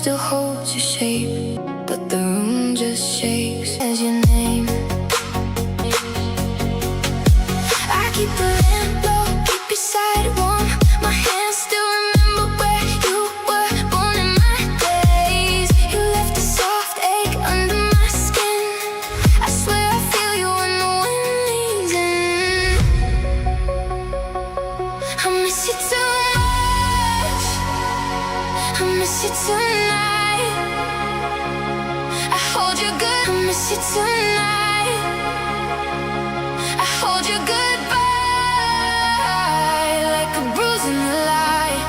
still holds your shape, but the room just shakes as your name. I keep the lamp low, keep your side warm. My hands still remember where you were born in my days. You left a soft ache under my skin. I swear I feel you when the wind leans in. I miss you too much. I miss you tonight. I hold you good. I miss you tonight. I hold you goodbye like a bruise in the light.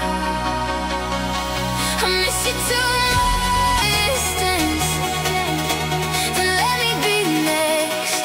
I miss you too much. Distance, then let me be next.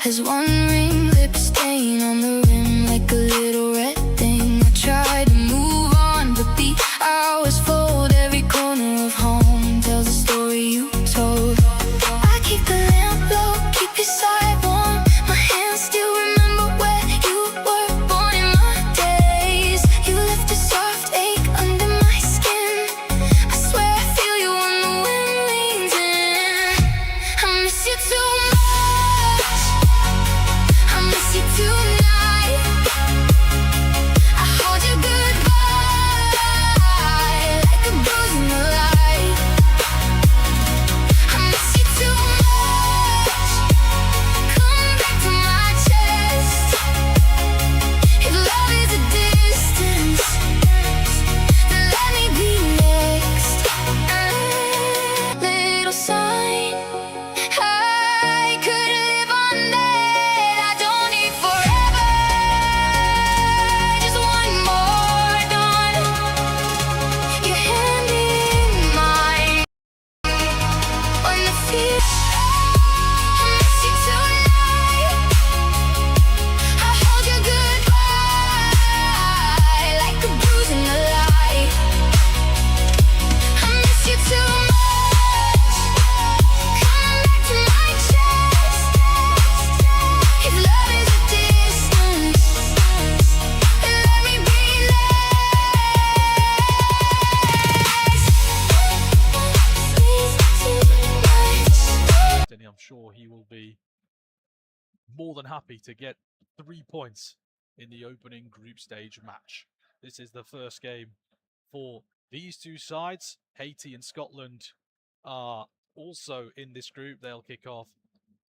Has one ring, lip stain on the rim like a little red thing. I tried to move on, but the hours fold. Every corner of home tells a story you told. I keep the lamp low, keep your side warm. My hands still remember where you were born in my days. You left a soft ache under my skin. I swear I feel you when the wind leans in. I miss you too much. I miss you tonight. I hold you goodbye like a bruise in the light. I miss you too much. Come back to my chest. If love is a distance, then let me be next. Little sign, I could live on that. I don't need forever, just one more dawn. Your hand in mine when the fear. I miss you tonight. I hold you goodbye like a bruise in the light. I miss you too much. Come back to my chest. If love is a distance, then let me be next. And I'm sure he will be more than happy to get 3 points in the opening group stage match. This is the first game for these two sides. Haiti and Scotland are also in this group. They'll kick off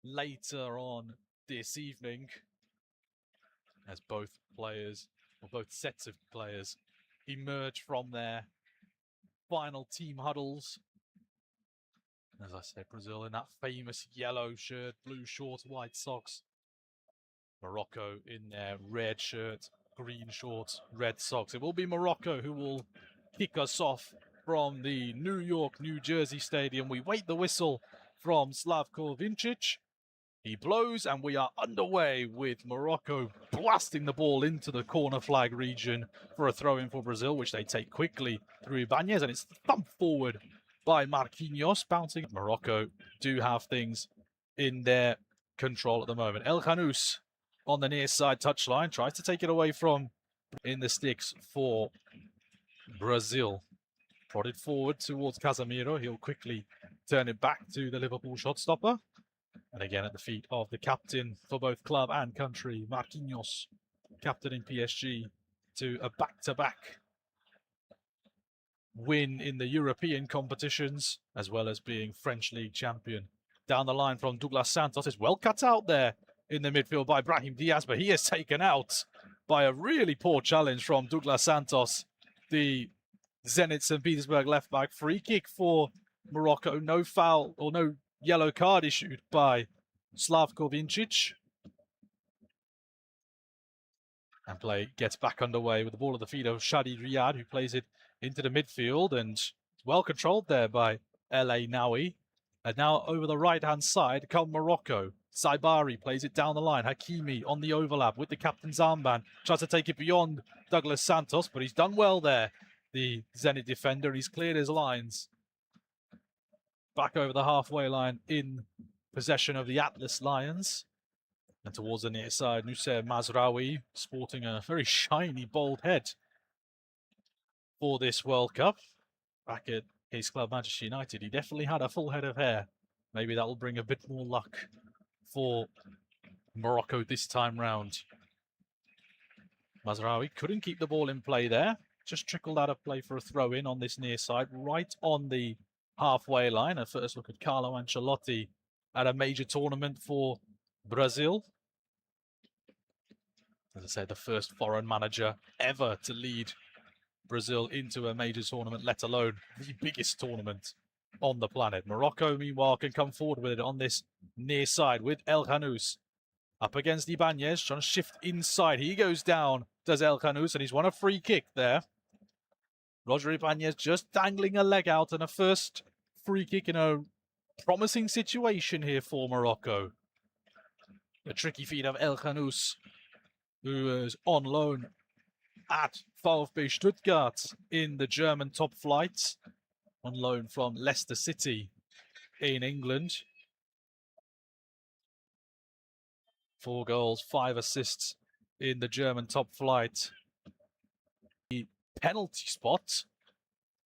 later on this evening as both players, or both sets of players, emerge from their final team huddles. As I said, Brazil in that famous yellow shirt, blue shorts, white socks. Morocco in their red shirt, green shorts, red socks. It will be Morocco who will kick us off from the New York, New Jersey stadium. We wait the whistle from Slavko Vincic. He blows and we are underway with Morocco blasting the ball into the corner flag region for a throw-in for Brazil, which they take quickly through Ibanez, and it's thumped forward by Marquinhos, bouncing. Morocco do have things in their control at the moment. El Khanous on the near side touchline tries to take it away from in the sticks for Brazil. Prodded forward towards Casemiro. He'll quickly turn it back to the Liverpool shot stopper. And again at the feet of the captain for both club and country, Marquinhos, captain in PSG, to a back-to-back win in the European competitions, as well as being French League champion. Down the line from Douglas Santos. Is well cut out there in the midfield by Brahim Diaz, but he is taken out by a really poor challenge from Douglas Santos, the Zenit St. Petersburg left back. Free kick for Morocco. No foul or no yellow card issued by Slavko Vincic. And play gets back underway with the ball at the feet of Shadi Riyad, who plays it into the midfield, and well controlled there by LA Nawi. And now over the right-hand side come Morocco. Saibari plays it down the line. Hakimi on the overlap with the captain's armband. Tries to take it beyond Douglas Santos, but he's done well there, the Zenit defender. He's cleared his lines. Back over the halfway line in possession of the Atlas Lions. And towards the near side, Nusser Mazraoui sporting a very shiny, bold head for this World Cup. Back at his club, Manchester United, he definitely had a full head of hair. Maybe that will bring a bit more luck for Morocco this time round. Mazraoui couldn't keep the ball in play there. Just trickled out of play for a throw-in on this near side, right on the halfway line. A first look at Carlo Ancelotti at a major tournament for Brazil. As I said, the first foreign manager ever to lead Brazil into a major tournament, let alone the biggest tournament on the planet. Morocco, meanwhile, can come forward with it on this near side with El Khanous. Up against Ibanez, trying to shift inside. He goes down, does El Khanous, and he's won a free kick there. Roger Ibanez just dangling a leg out, and a first free kick in a promising situation here for Morocco. The tricky feed of El Khanous, who is on loan at VfB Stuttgart in the German top flight, on loan from Leicester City in England. 4 goals, 5 assists in the German top flight. The penalty spot.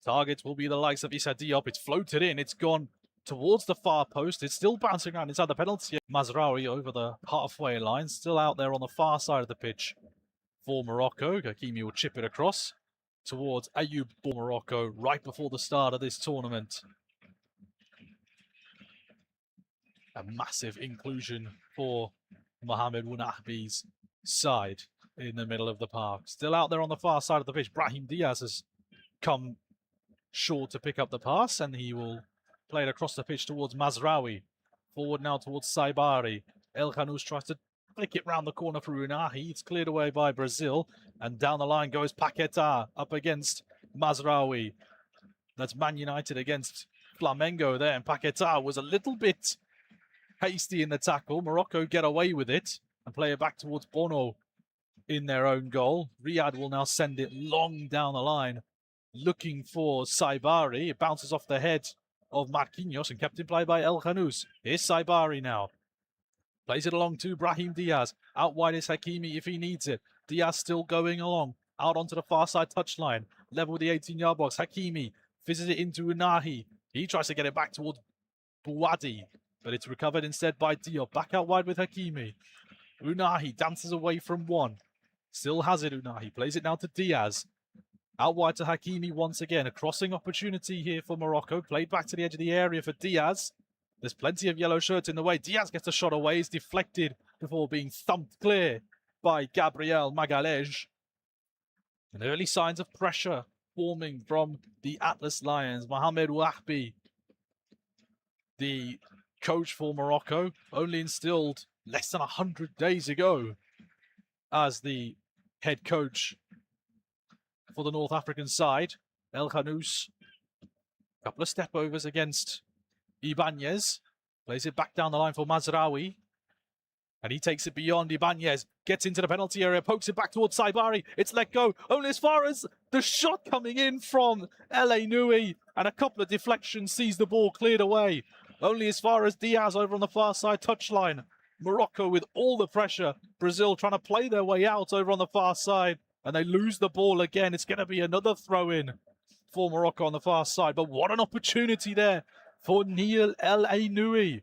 Target will be the likes of Issa Diop. It's floated in. It's gone towards the far post. It's still bouncing around inside the penalty. Mazraoui over the halfway line. Still out there on the far side of the pitch for Morocco. Hakimi will chip it across towards Ayoub for Morocco right before the start of this tournament. A massive inclusion for Mohamed Wunahbi's side in the middle of the park. Still out there on the far side of the pitch. Brahim Diaz has come short to pick up the pass, and he will play it across the pitch towards Mazraoui. Forward now towards Saibari. El Khanous tries to flick it round the corner for Unahi. It's cleared away by Brazil. And down the line goes Paquetá up against Mazraoui. That's Man United against Flamengo there. And Paquetá was a little bit hasty in the tackle. Morocco get away with it and play it back towards Bono in their own goal. Riyad will now send it long down the line, looking for Saibari. It bounces off the head of Marquinhos and kept in play by El Khanous. Here's Saibari now. Plays it along to Brahim Diaz. Out wide is Hakimi if he needs it. Diaz still going along. Out onto the far side touchline. Level with the 18-yard box. Hakimi fizzes it into Unahi. He tries to get it back towards Bouadi, but it's recovered instead by Diop. Back out wide with Hakimi. Unahi dances away from one. Still has it, Unahi. Plays it now to Diaz. Out wide to Hakimi once again. A crossing opportunity here for Morocco. Played back to the edge of the area for Diaz. There's plenty of yellow shirts in the way. Diaz gets a shot away. He's deflected before being thumped clear by Gabriel Magalhaes. And early signs of pressure forming from the Atlas Lions. Mohamed Wahbi, the coach for Morocco, only instilled less than 100 days ago as the head coach for the North African side. El Khanous, a couple of step overs against Ibanez. Plays it back down the line for Mazraoui. And he takes it beyond Ibanez. Gets into the penalty area. Pokes it back towards Saibari. It's let go. Only as far as the shot coming in from LA Nui. And a couple of deflections sees the ball cleared away. Only as far as Diaz over on the far side touchline. Morocco with all the pressure. Brazil trying to play their way out over on the far side. And they lose the ball again. It's going to be another throw-in for Morocco on the far side. But what an opportunity there for Neil El Nui.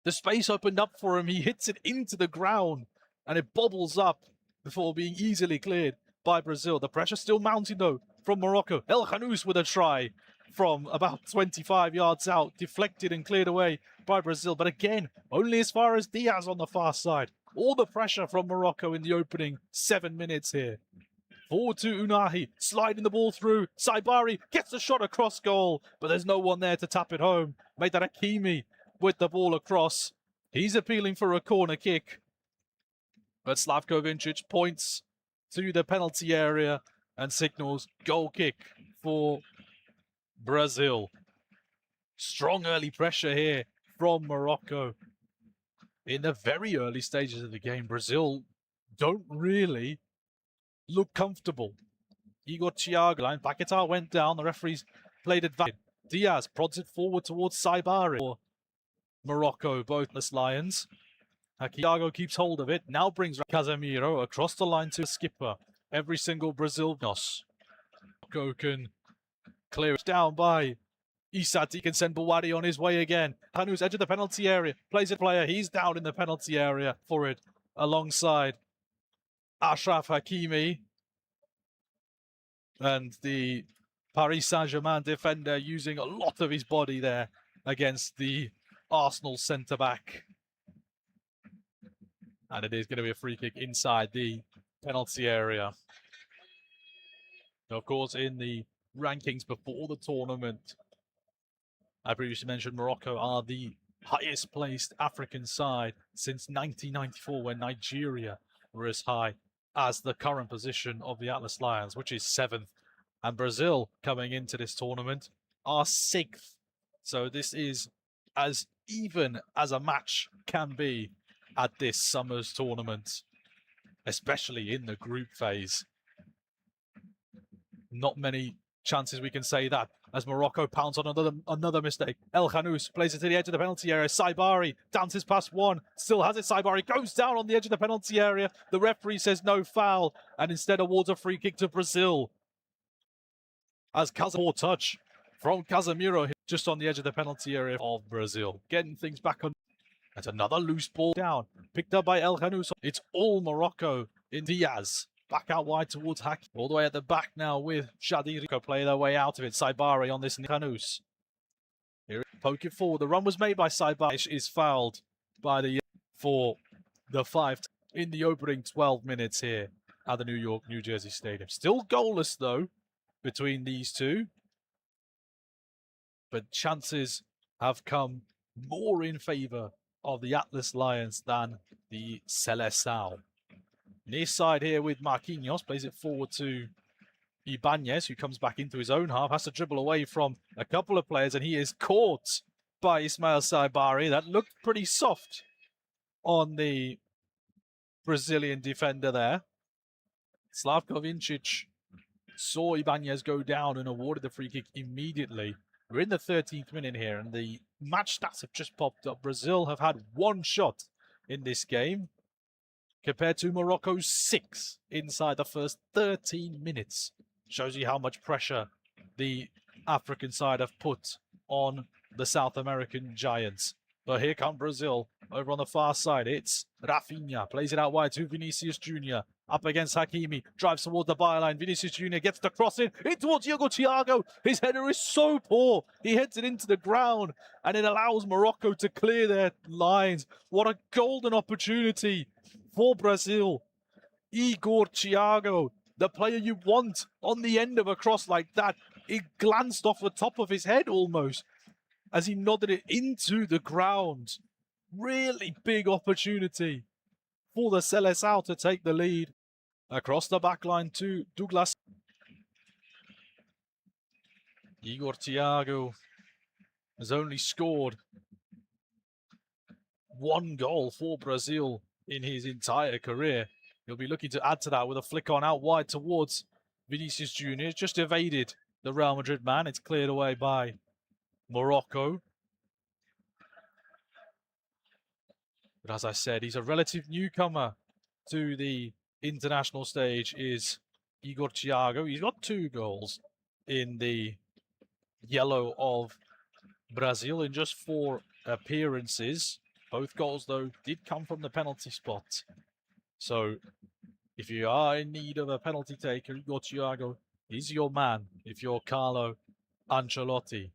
The space opened up for him. He hits it into the ground and it bobbles up before being easily cleared by Brazil. The pressure still mounting though from Morocco. El Khanous with a try from about 25 yards out. Deflected and cleared away by Brazil. But again, only as far as Diaz on the far side. All the pressure from Morocco in the opening 7 minutes here. Forward to Unahi, sliding the ball through. Saibari gets a shot across goal, but there's no one there to tap it home. Made that Hakimi with the ball across. He's appealing for a corner kick. But Slavko Vincic points to the penalty area and signals goal kick for Brazil. Strong early pressure here from Morocco. In the very early stages of the game, Brazil don't really look comfortable. Igor Thiago line, Paquetá went down, the referees played advantage. Diaz prods it forward towards Saibari for Morocco, both the Lions. Thiago keeps hold of it, now brings Casemiro across the line to the skipper. Every single Brazil Morocco can clear it down by Isati, can send Bouadi on his way again. Hanu's edge of the penalty area, plays it player, he's down in the penalty area for it, alongside Achraf Hakimi. And the Paris Saint-Germain defender using a lot of his body there against the Arsenal centre-back. And it is going to be a free kick inside the penalty area. Of course, in the rankings before the tournament, I previously mentioned Morocco are the highest placed African side since 1994, when Nigeria were as high as the current position of the Atlas Lions, which is 7th. And Brazil, coming into this tournament, are 6th. So this is as even as a match can be at this summer's tournament, especially in the group phase. Not many chances we can say that, as Morocco pounds on another mistake. El Khanous plays it to the edge of the penalty area. Saibari dances past one, still has it. Saibari goes down on the edge of the penalty area. The referee says no foul, and instead awards a free kick to Brazil. As Casemiro touch from Casemiro just on the edge of the penalty area of Brazil, getting things back on. That's another loose ball down, picked up by El Khanous. It's all Morocco in Diaz. Back out wide towards Haki. All the way at the back now with Shadi. Play their way out of it. Saibari on this Khanous. Here, poke it forward. The run was made by Saibari. Is fouled by the for the 5 in the opening 12 minutes here at the New Jersey Stadium. Still goalless though between these two, but chances have come more in favour of the Atlas Lions than the Seleção. Near side here with Marquinhos, plays it forward to Ibanez, who comes back into his own half, has to dribble away from a couple of players, and he is caught by Ismail Saibari. That looked pretty soft on the Brazilian defender there. Slavko Vincic saw Ibanez go down and awarded the free kick immediately. We're in the 13th minute here, and the match stats have just popped up. Brazil have had 1 shot in this game, compared to Morocco's 6 inside the first 13 minutes. Shows you how much pressure the African side have put on the South American giants. But here come Brazil over on the far side. It's Rafinha, plays it out wide to Vinicius Jr. Up against Hakimi, drives towards the byline. Vinicius Jr. gets the cross in towards Igor Thiago. His header is so poor. He heads it into the ground, and it allows Morocco to clear their lines. What a golden opportunity for Brazil. Igor Thiago, the player you want on the end of a cross like that. It glanced off the top of his head almost as he nodded it into the ground. Really big opportunity for the Seleção to take the lead. Across the back line to Douglas. Igor Thiago has only scored 1 goal for Brazil in his entire career. He'll be looking to add to that with a flick on out wide towards Vinicius Jr. Just evaded the Real Madrid man. It's cleared away by Morocco. But as I said, he's a relative newcomer to the international stage, is Igor Thiago. He's got 2 goals in the yellow of Brazil in just 4 appearances. Both goals, though, did come from the penalty spot. So, if you are in need of a penalty taker, Igor Thiago is your man if you're Carlo Ancelotti.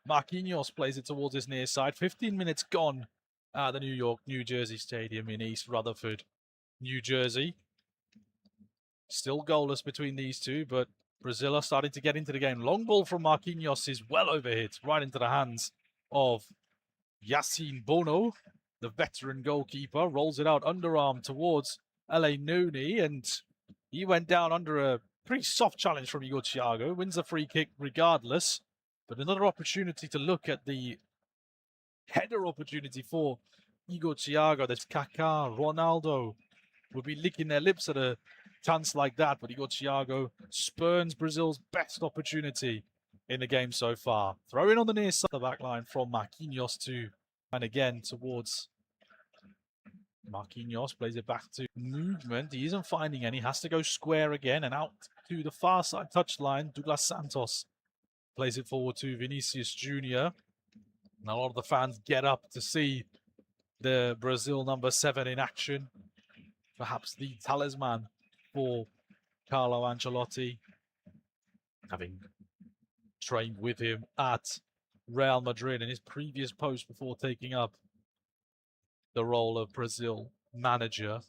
Marquinhos plays it towards his near side. 15 minutes gone at the New Jersey Stadium in East Rutherford, New Jersey. Still goalless between these two, but Brazil are starting to get into the game. Long ball from Marquinhos is well overhit, right into the hands of Yassine Bono, the veteran goalkeeper. Rolls it out underarm towards El Nouni, and He went down under a pretty soft challenge from Igor Thiago, wins the free kick regardless. But another opportunity to look at the header opportunity for Igor Thiago. There's Kaká, Ronaldo would be licking their lips at a chance like that, but Igor Thiago spurns Brazil's best opportunity in the game so far. Throwing on the near side of the back line from Marquinhos and again towards Marquinhos, plays it back to movement. He isn't finding any, has to go square again and out to the far side touchline. Douglas Santos plays it forward to Vinicius Jr. And a lot of the fans get up to see the Brazil number 7 in action. Perhaps the talisman for Carlo Ancelotti, having trained with him at Real Madrid in his previous post before taking up the role of Brazil manager.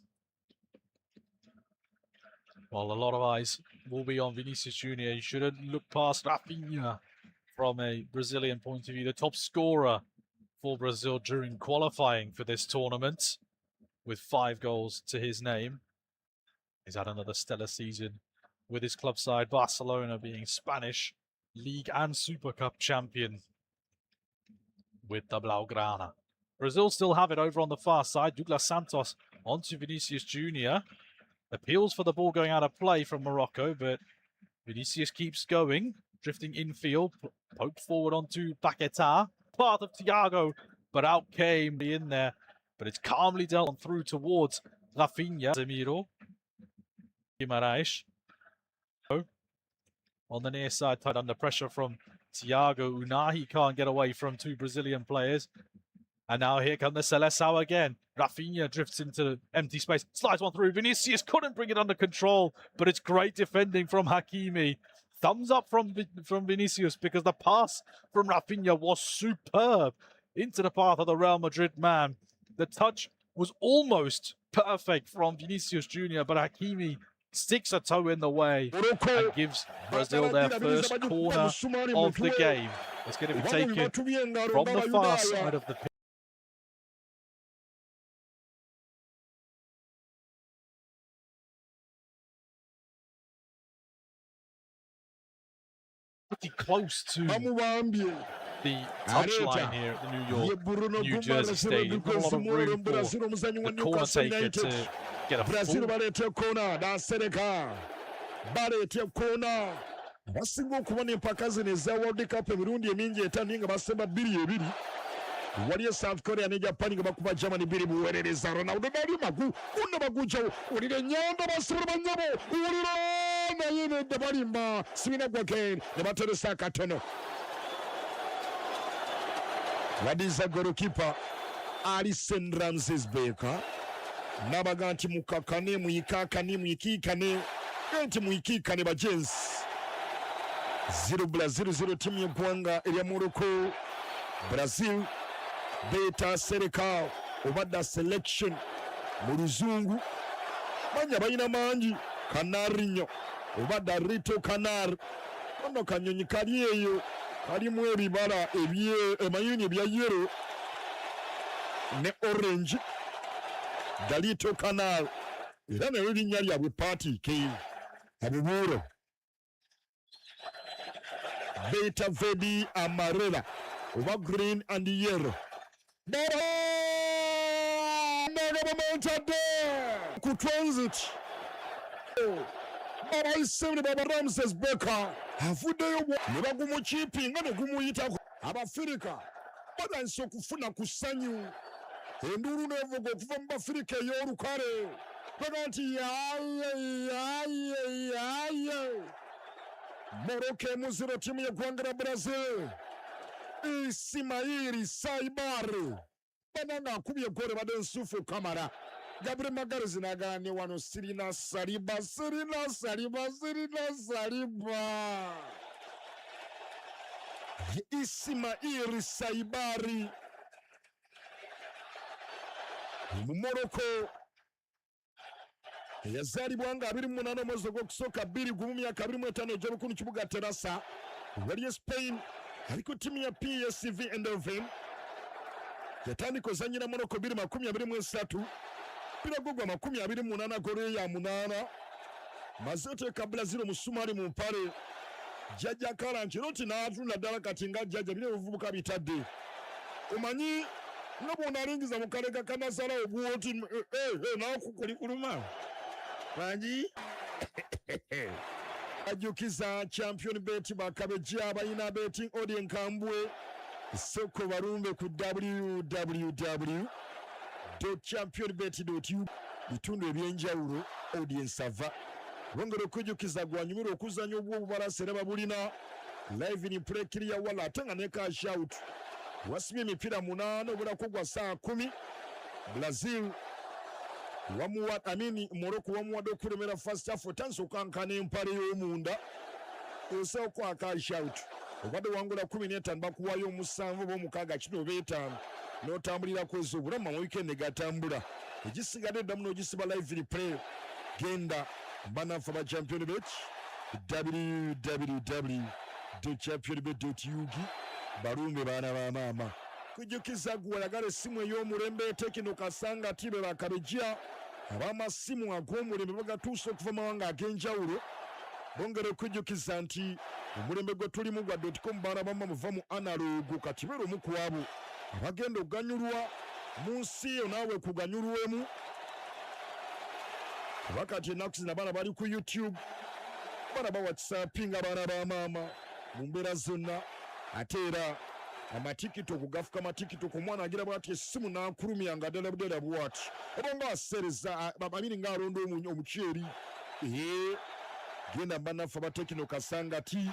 Well, a lot of eyes will be on Vinicius Jr. He shouldn't look past Rafinha from a Brazilian point of view. The top scorer for Brazil during qualifying for this tournament, with 5 goals to his name. He's had another stellar season with his club side, Barcelona, being Spanish League and Super Cup champion with the Blaugrana. Brazil still have it over on the far side. Douglas Santos onto Vinicius Jr. Appeals for the ball going out of play from Morocco, but Vinicius keeps going, drifting infield, poked forward onto Paquetá. Path of Thiago, but out came in there. But it's calmly dealt on through towards Rafinha. Zemiro. Guimarães. On the near side, tied under pressure from Thiago. Unahi can't get away from 2 Brazilian players. And now here come the Seleção again. Rafinha drifts into empty space, slides one through. Vinicius couldn't bring it under control, but it's great defending from Hakimi. Thumbs up from Vinicius, because the pass from Rafinha was superb into the path of the Real Madrid man. The touch was almost perfect from Vinicius Jr., but Hakimi sticks a toe in the way and gives Brazil their first corner of the game. It's going to be taken from the far side of the pitch. Pretty close to the touchline here at the New Jersey Stadium. Not a lot of room for the corner taker to get a full. Basinga okubona empaka zino eza World Cup emirundi emingi etandika nga basemba 2-2. Waliyo South Korea ne Japan nga bakuba Germany 2 buweerereza. Ronaldo bali magu kunna bagujawo ulire nyanda basibira banyabo ulira naye ne balimba sibina gwake ne bateresa akatono. Wadiza goalkeeper Alisson Ramses Baker nabaga nti mukakane muyikakane muyikikane enti muyikikane bajensi 0-0 timu y'eggwanga erya Morocco. Brazil beta Serie A obadda selection mu luzungu banya balina mangi Canarinho obadda Rito Canar ono kanyonyi kali eyo kalimu ebibala emayuni ebya yellow ne orange Dalito Canal era ne linnya lyabwe party ke abubuuro Beta Verde Amarela oba green and yellow. Never mounted there. Could transit. Baba is 70 Baba Ramses Baker. Hafude never go mu chipping and go mu yita Abafrika. Bada nso kufuna kusanyu. Enduru never go from Africa yorukare. Baganti Morocco muziro timu y'eggwanga Brazil. Ismaili Saibari bananga akubye gole badde Nsufu Kamara. Gabriel Magalhaes n'agala ne wano sirina Saliba. Ismaili Saibari mu Morocco yazaalibwa nga 28 omwezi ogw'okusooka 2 mu myaka 25 egy'olukumi mu kibuga Terrassa. Waliyo Spain aliko timu ya PSV Eindhoven yatandika ozannyira Morocco 2-23 mpira gugwa 28 gole ya 8 mazete kabla ziro musumari mu mpale jajja kala nchiroti na atunda ddala kati nga jajja bile buvubuka bitadde omanyi nga bw'onalingiza mu kalega kanasala obuwoti nawe kukuli kuluma bangi ajjukiza champion bet bakabejja balina betting odien kambwe soko barumbe ku www.championbet.u bitundu ebyenjawulo audience ava bongera okujjukiza gwanyumira okuzanya obwobubala sereba bulina live in play kiriya wala ate nga ne cash out wasibye emipira 8 obulako gwa saa 10 Brazil Morocco wamuwadde okulemera first half otansi okankana empale y'omunda osao kwa cash out obadde wangula 15 bakuwayo omusanvu b'omukaaga kino beetaano n'otambulirako ezo obulamu mu weekend gatambula egisigadde eddamu n'ogisiba live replay genda banafa ba champion bet www.championbet.ug barumbe baana ba maama kujjukiza gweyagala essimu ey'omulembe tekino kasanga tibe bakabejja ab'amasimu ag'omulembe bagatuusa okuva mawanga ag'enjawulo bongera okujjukiza nti omulembe gwe tulimu gwa .com baana bamma muva mu analogu kati beera omu ku abo abagenda okuganyulwa mu nsi eyo naawe kuganyulwemu kuba kati Nox n'abaana bali ku YouTube baana bawatisapinga baana ba maama mu mbeera zonna ate era amatikito kugafuka amatikito ku mwana agira bwati essimu n'akulumya nga ddala budala bwati oba nga asereza babiri ng'alonda omuceeri genda bannaffe abatekino kasangati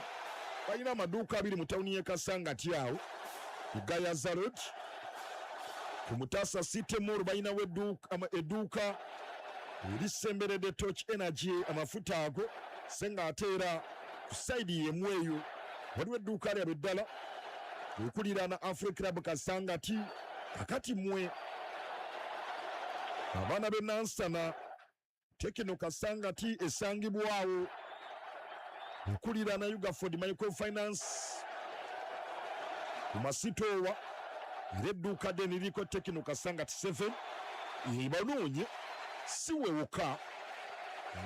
balina amaduuka abiri mu tawuni y'e kasangati awo Gayaza Road ku Mutasa City Mall balinawo edduuka erisemberedde Torch Energy amafuta ago senga ate era ku sayidi y'emu eyo waliwo edduuka lyabwe eddala okuliraana Africa Club kasangati kakati mmwe abaana b'e Nansana tekino kasangati esangibwawo okuliraana Ugaford Microfinance ku Masitoowa era edduuka ddene liriko tekino kasangati 7 ebanoonye si wewuka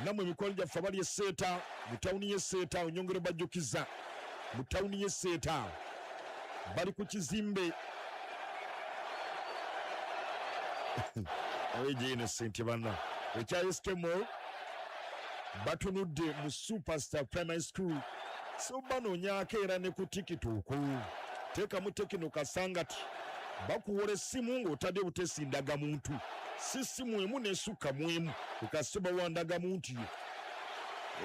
nammwe emikono gyaffe abali eseeta mu tawuni y'eseeta onyongere bajjukiza mu tawuni y'eseeta bali ku kizimbe Innocent banna ekya SK Mall batunudde mu Superstar Primary School so banoonyaako era ne ku tikiti okwo teekamu tekino kasangati bakuwola essimu ng'otadde butesindaga muntu si simu emu n'esukka mu emu ekasiba wandaga muntu yo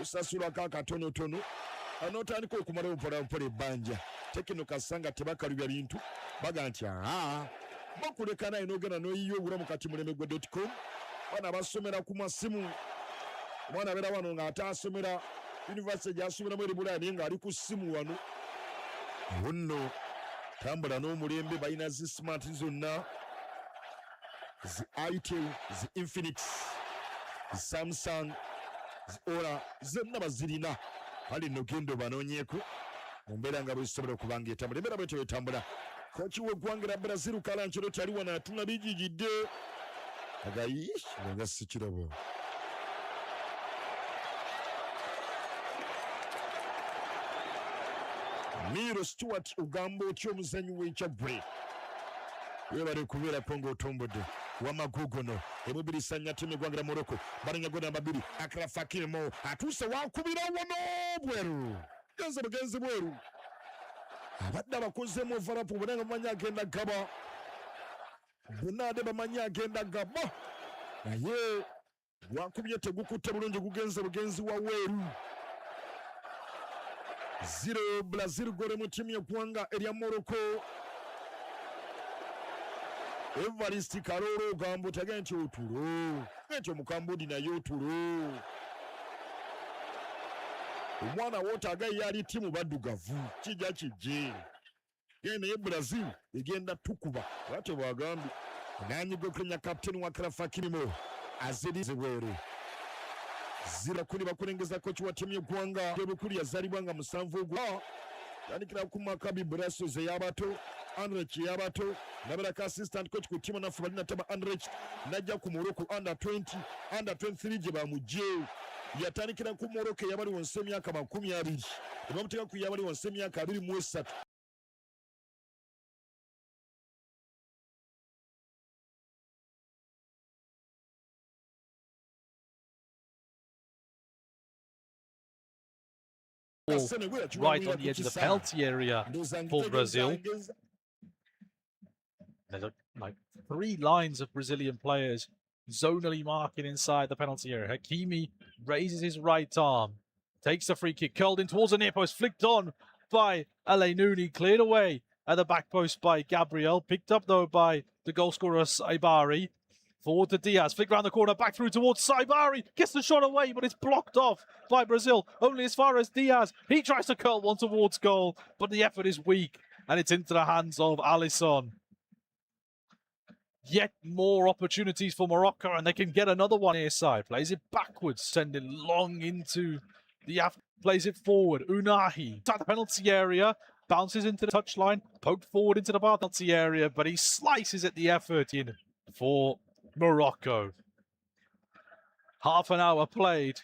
osasulako akatonotono anootandika okumalawo mpolampola ebbanja tekino kasanga tebakalubya bintu baga nti bakuleka naye n'ogenda n'oyiya obulamu kati mulemegwe.com baana basomera ku masimu omwana abeera wano ng'ate asomera yunivasite gy'asomeramu eri Bulaaya naye ng'ali ku ssimu wano awo nno tambula n'omulembe balina zi smart zonna zi Itel zi Infinix zi Samsung zi Ola zonna bazirina ali nno genda obanoonyeeko mu mbeera nga bwezisobola okuba nga etambula embeera bwetyo etambula kochi w'eggwanga lya Brazil Kalanchero tali wano atuna bijijidde agayi nga sikirabo Miro Stewart ugamba otya omuzanyi w'ekyabwe webale kubeerako ng'otombodde wamagugono emubirisanya timu eggwanga lya Morocco balinyago namba 2 Akrafakimo atuuse wakubira wono bweru genze bugenzi bweru abadde abakozeemu ovarapu bonna nga bamanyi agenda gaba bonna ade bamanyi agenda gaba naye gwakubye tegukutte bulungi gugenze bugenzi wa weeru 0 Brazil gore mu timu y'eggwanga erya Morocco Evariste Karoro gambo tage nti otulo ekyo mukambudi naye otulo omwana wootaga yali timu baddugavu kijja kijje genda ye Brazil egenda tukuba bwate bwagambye nanyigo Kenya captain wa Krafakirimo azirize bweru zira kuli bakulengeza kochi wa timu y'eggwanga ebukuli yazalibwa nga 7 ogwo tandikira ku Maccabi Brussels y'abato Andrech y'abato naberako assistant coach ku timu nafu balina taba Andrech najja ku Morocco under 20 under 23 gye bamujje yatandikira ku Morocco eyabali wonse emyaka 20 ne bamuteeka ku eyabali wonse emyaka 23. Right on the edge of the penalty area for Brazil. There's like 3 lines of Brazilian players zonally marking inside the penalty area. Hakimi raises his right arm, takes the free kick, curled in towards the near post, flicked on by Nuni, cleared away at the back post by Gabriel, picked up though by the goal scorer Saibari. Forward to Diaz, flick around the corner, back through towards Saibari, gets the shot away, but it's blocked off by Brazil, only as far as Diaz. He tries to curl one towards goal, but the effort is weak, and it's into the hands of Alisson. Yet more opportunities for Morocco, and they can get another one here side. Plays it backwards, sending long into the plays it forward. Unahi, inside the penalty area, bounces into the touchline, poked forward into the penalty area, but he slices at the effort in for Morocco. Half an hour played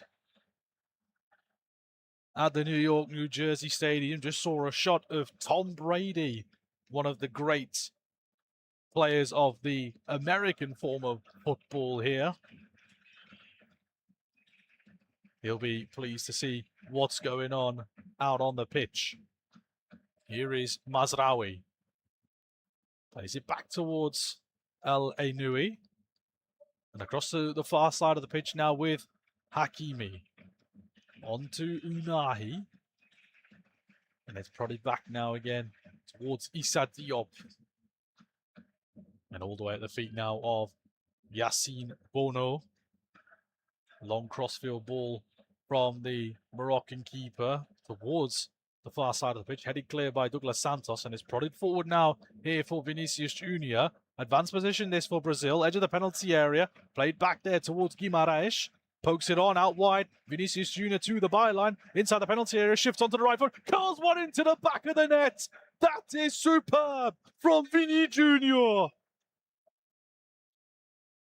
at the New York, New Jersey Stadium. Just saw a shot of Tom Brady, one of the great players of the American form of football here. He'll be pleased to see what's going on out on the pitch. Here is Mazraoui. Plays it back towards El Nuni. And across to the far side of the pitch now with Hakimi. On to Unahi. And it's prodded back now again towards Issa Diop. And all the way at the feet now of Yassine Bono. Long crossfield ball from the Moroccan keeper towards the far side of the pitch. Headed clear by Douglas Santos and is prodded forward now here for Vinicius Junior. Advanced position this for Brazil. Edge of the penalty area. Played back there towards Guimarães. Pokes it on out wide. Vinicius Junior to the byline. Inside the penalty area. Shifts onto the right foot. Curls one into the back of the net. That is superb from Vini Junior.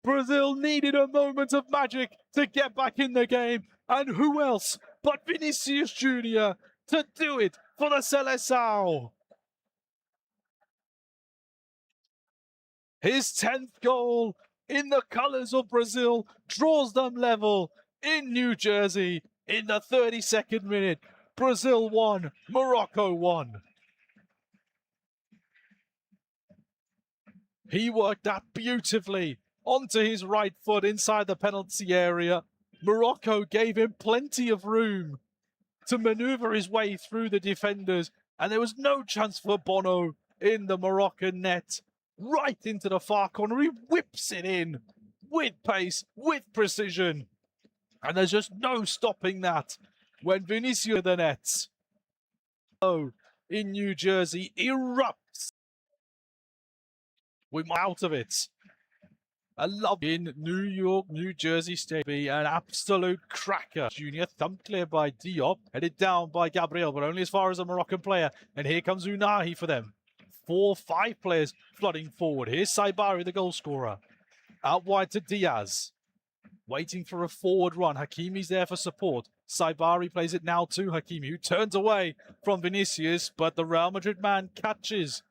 Brazil needed a moment of magic to get back in the game. And who else but Vinicius Junior to do it for the Seleção. His 10th goal in the colours of Brazil draws them level in New Jersey in the 32nd minute. Brazil 1, Morocco 1. He worked that beautifully onto his right foot inside the penalty area. Morocco gave him plenty of room to manoeuvre his way through the defenders, and there was no chance for Bono in the Moroccan net. Right into the far corner, he whips it in with pace, with precision, and there's just no stopping that when Vinicius the nets. Oh, in New Jersey erupts. We're out of it. I love in New York, New Jersey Stadium. An absolute cracker. Junior thumped clear by Diop. Headed down by Gabriel, but only as far as a Moroccan player. And here comes Unahi for them. 4-5 players flooding forward. Here's Saibari, the goal scorer. Out wide to Diaz. Waiting for a forward run. Hakimi's there for support. Saibari plays it now to Hakimi, who turns away from Vinicius. But the Real Madrid man catches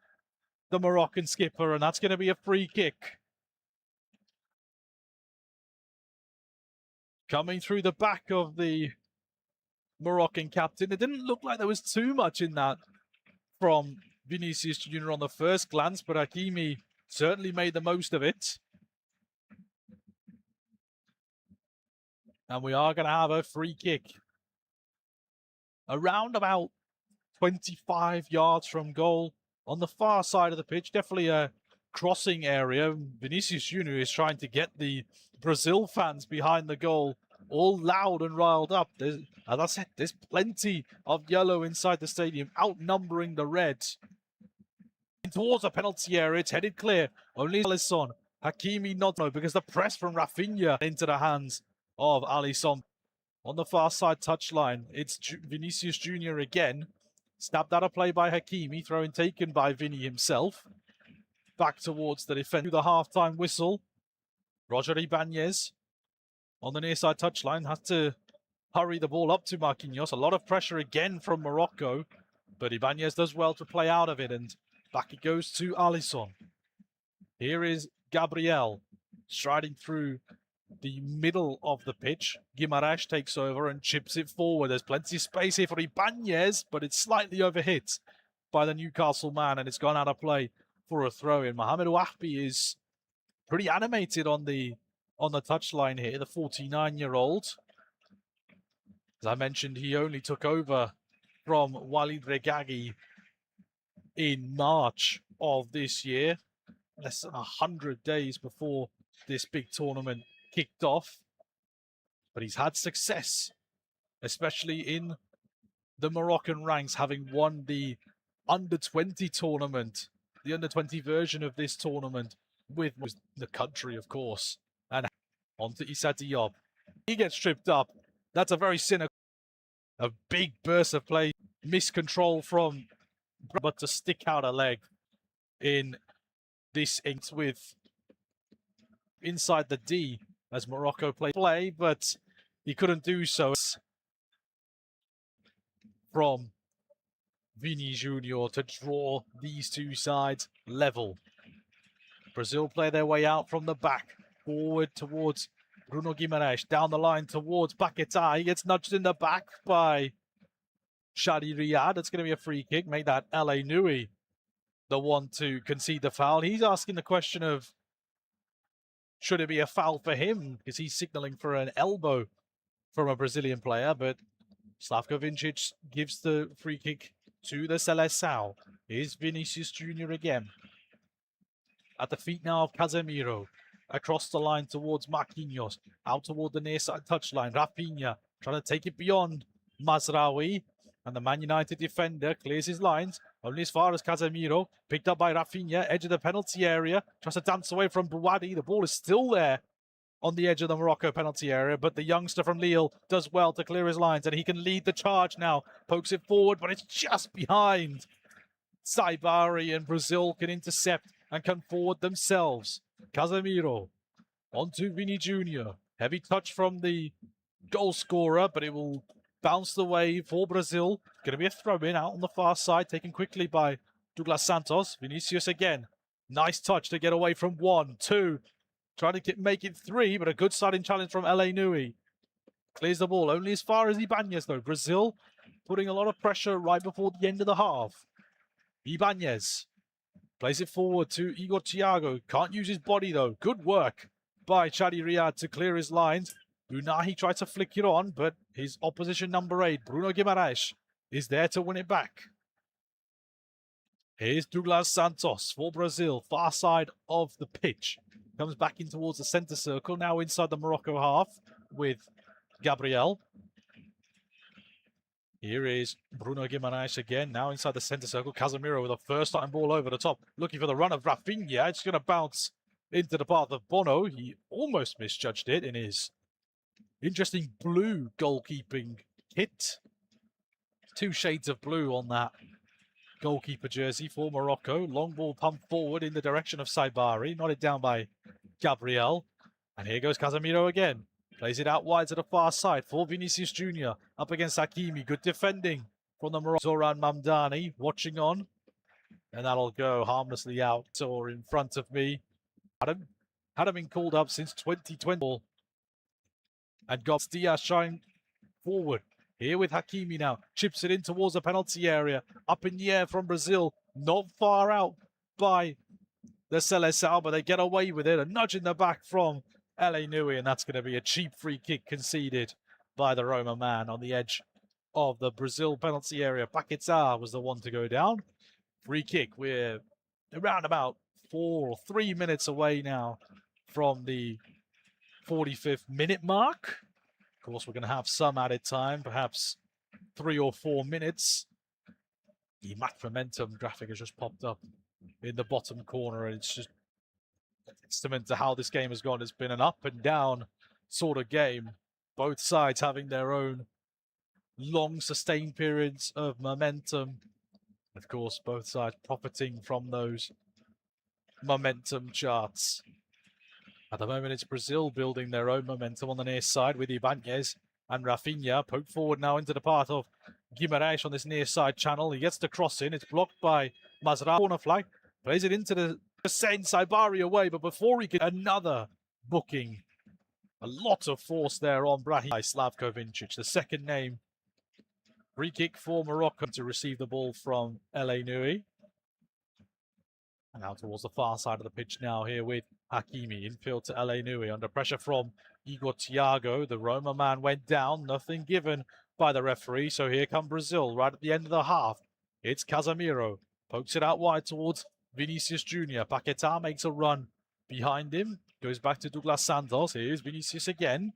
the Moroccan skipper, and that's going to be a free kick. Coming through the back of the Moroccan captain. It didn't look like there was too much in that from Vinicius Junior on the first glance, but Hakimi certainly made the most of it. And we are going to have a free kick. Around about 25 yards from goal on the far side of the pitch. Definitely a crossing area. Vinicius Junior is trying to get the Brazil fans behind the goal all loud and riled up. As I said, there's plenty of yellow inside the stadium, outnumbering the reds. Towards the penalty area, it's headed clear. Only Alisson. Hakimi not no, because the press from Rafinha into the hands of Alisson. On the far side touchline, it's Vinicius Junior again. Snapped out of play by Hakimi, throw-in taken by Vini himself. Back towards the defender. The half-time whistle. Roger Ibanez on the near side touchline has to hurry the ball up to Marquinhos. A lot of pressure again from Morocco, but Ibanez does well to play out of it, and back it goes to Alisson. Here is Gabriel striding through the middle of the pitch. Guimaraes takes over and chips it forward. There's plenty of space here for Ibanez, but it's slightly overhit by the Newcastle man, and it's gone out of play for a throw-in. Mohamed Ouahbi is pretty animated on the touchline here, the 49-year-old. As I mentioned, he only took over from Walid Regragui in March of this year, less than 100 days before this big tournament kicked off. But he's had success, especially in the Moroccan ranks, having won the under-20 tournament, the under-20 version of this tournament with the country, of course. And on to Issa Diop. He gets tripped up. That's a very cynical, a big burst of play, miscontrol from, but to stick out a leg in this inks with inside the D as Morocco play, but he couldn't do so. From Vini Junior to draw these two sides level. Brazil play their way out from the back, forward towards Bruno Guimaraes, down the line towards Paquetá. He gets nudged in the back by Shadi Riyad. It's going to be a free kick. Make that LA Nui the one to concede the foul. He's asking the question of, should it be a foul for him? Because he's signaling for an elbow from a Brazilian player, but Slavko Vincic gives the free kick to the Seleção. Here's Vinicius Junior again. At the feet now of Casemiro. Across the line towards Marquinhos. Out toward the near side touchline. Rafinha trying to take it beyond Mazraoui. And the Man United defender clears his lines. Only as far as Casemiro. Picked up by Rafinha. Edge of the penalty area. Tries to dance away from Bouadi. The ball is still there on the edge of the Morocco penalty area. But the youngster from Lille does well to clear his lines. And he can lead the charge now. Pokes it forward, but it's just behind. Saibari and Brazil can intercept and can forward themselves. Casemiro onto Vini Junior. Heavy touch from the goal scorer, but it will bounce the way for Brazil. Going to be a throw-in out on the far side, taken quickly by Douglas Santos. Vinicius again. Nice touch to get away from 1, 2. Trying to make it 3, but a good starting challenge from LA Nui. Clears the ball only as far as Ibanez, though. Brazil putting a lot of pressure right before the end of the half. Ibanez plays it forward to Igor Thiago. Can't use his body, though. Good work by Shadi Riyad to clear his lines. Unahi tried to flick it on, but his opposition number 8, Bruno Guimaraes, is there to win it back. Here's Douglas Santos for Brazil, far side of the pitch. Comes back in towards the centre circle, now inside the Morocco half with Gabriel. Here is Bruno Guimaraes again, now inside the centre circle. Casemiro with a first-time ball over the top, looking for the run of Rafinha. It's going to bounce into the path of Bono. He almost misjudged it in his interesting blue goalkeeping kit. 2 shades of blue on that goalkeeper jersey for Morocco. Long ball pumped forward in the direction of Saibari, nodded down by Gabriel. And here goes Casemiro again. Plays it out wide to the far side for Vinicius Junior. Up against Hakimi. Good defending from the Morocco. Zoran Mamdani watching on. And that'll go harmlessly out or in front of me. Hadn't been called up since 2020. And got Diaz showing forward. Here with Hakimi now. Chips it in towards the penalty area. Up in the air from Brazil. Not far out by the Seleção, but they get away with it. A nudge in the back from LA Nui, and that's going to be a cheap free kick conceded by the Roma man on the edge of the Brazil penalty area. Paquetá was the one to go down. Free kick. We're around about 4 or 3 minutes away now from the 45th minute mark. Of course, we're going to have some added time, perhaps 3 or 4 minutes. The match momentum graphic has just popped up in the bottom corner, and it's just a testament to how this game has gone. It's been an up and down sort of game. Both sides having their own long sustained periods of momentum. Of course, both sides profiting from those momentum charts. At the moment, it's Brazil building their own momentum on the near side with Ibanez. And Rafinha poked forward now into the path of Guimaraes on this near side channel. He gets the cross in. It's blocked by Mazraoui. Corner flag. Plays it into the send Saibari away. But before he could, another booking. A lot of force there on Brahim by Slavko Vincic. The second name. Free kick for Morocco to receive the ball from El Nui. And out towards the far side of the pitch now here with Hakimi. Infield to El Nui under pressure from Igor Thiago. The Roma man went down. Nothing given by the referee. So here come Brazil right at the end of the half. It's Casemiro. Pokes it out wide towards Vinicius Jr. Paquetá makes a run behind him. Goes back to Douglas Santos. Here's Vinicius again.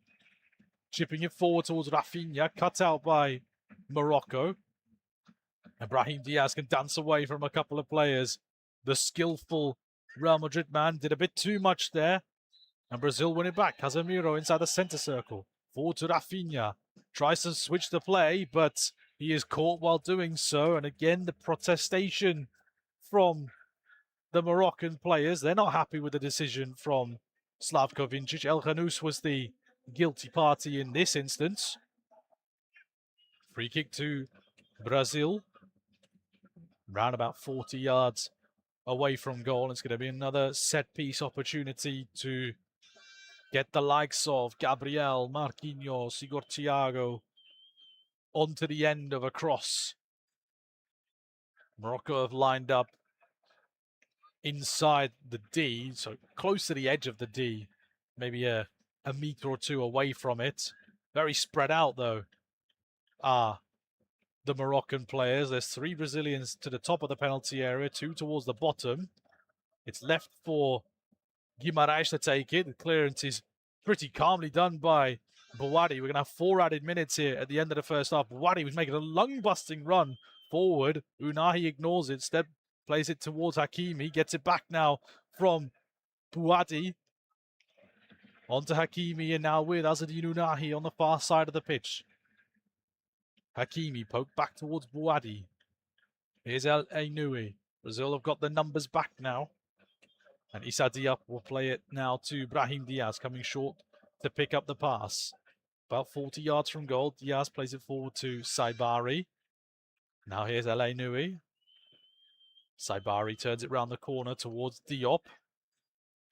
Chipping it forward towards Rafinha. Cut out by Morocco. And Brahim Diaz can dance away from a couple of players. The skillful Real Madrid man did a bit too much there. And Brazil win it back. Casemiro inside the centre circle. Forward to Rafinha. Tries to switch the play, but he is caught while doing so. And again, the protestation from the Moroccan players. They're not happy with the decision from Slavko Vincic. El Khanous was the guilty party in this instance. Free kick to Brazil. Round about 40 yards away from goal. It's going to be another set-piece opportunity to get the likes of Gabriel, Marquinhos, Igor Thiago onto the end of a cross. Morocco have lined up inside the D, so close to the edge of the D, maybe a metre or two away from it. Very spread out, though, are the Moroccan players. There's 3 Brazilians to the top of the penalty area, 2 towards the bottom. It's left for Guimaraes to take it. The clearance is pretty calmly done by Bouhaddi. We're going to have 4 added minutes here at the end of the first half. Bouhaddi was making a lung-busting run forward. Unahi ignores it. Step plays it towards Hakimi. Gets it back now from Bouhaddi. Onto Hakimi, and now with Azzedine Unahi on the far side of the pitch. Hakimi poked back towards Bouhaddi. Here's El Nui. Brazil have got the numbers back now. And Issa Diop will play it now to Brahim Diaz, coming short to pick up the pass. About 40 yards from goal. Diaz plays it forward to Saibari. Now here's El Nui. Saibari turns it round the corner towards Diop.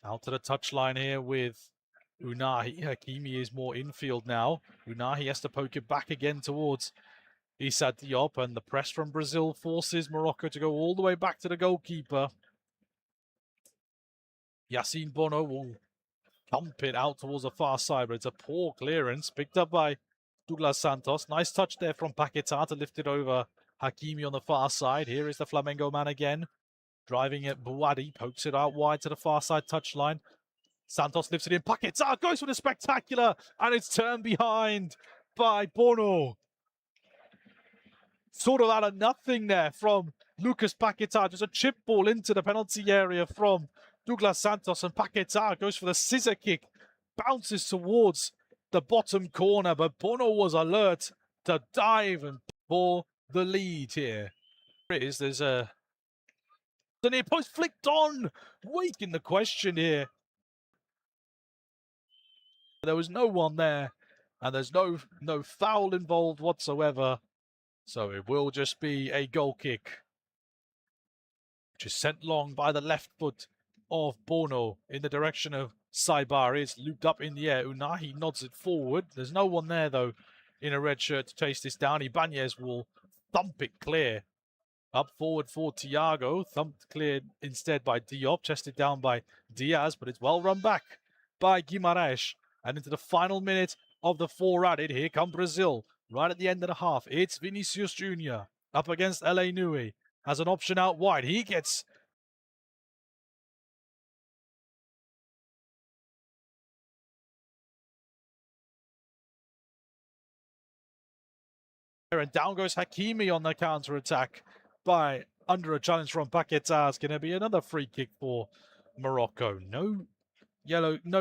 Out to the touchline here with Unahi. Hakimi is more infield now. Unahi has to poke it back again towards Issa Diop, and the press from Brazil forces Morocco to go all the way back to the goalkeeper. Yassine Bono will pump it out towards the far side, but it's a poor clearance picked up by Douglas Santos. Nice touch there from Paquetá to lift it over Hakimi on the far side. Here is the Flamengo man again. Driving it, Bouhaddi pokes it out wide to the far side touchline. Santos lifts it in. Paquetá goes for the spectacular, and it's turned behind by Bono. Sort of out of nothing there from Lucas Paquetá. Just a chip ball into the penalty area from Douglas Santos, and Paquetá goes for the scissor kick. Bounces towards the bottom corner, but Bono was alert to dive and for the lead here. There's a near post flicked on. Waking the question here. There was no one there, and there's no foul involved whatsoever. So it will just be a goal kick, which is sent long by the left foot of Bono in the direction of Saibari. It's looped up in the air. Unahi nods it forward. There's no one there, though, in a red shirt to chase this down. Ibanez will thump it clear. Up forward for Thiago. Thumped clear instead by Diop. Chested down by Diaz, but it's well run back by Guimaraes. And into the final minute of the 4 added, here come Brazil. Right at the end of the half, it's Vinicius Jr. up against El Nui. Has an option out wide. He gets and down goes Hakimi on the counter-attack by under a challenge from Paquetá. It's going to be another free kick for Morocco. No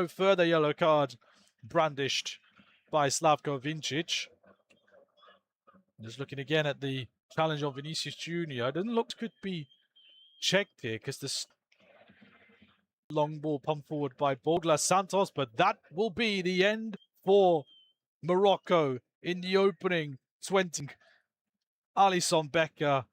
further yellow card brandished by Slavko Vincic. Just looking again at the challenge on Vinicius Jr. It doesn't look could be checked here because this long ball pumped forward by Douglas Santos, but that will be the end for Morocco in the opening 20. Alisson Becker.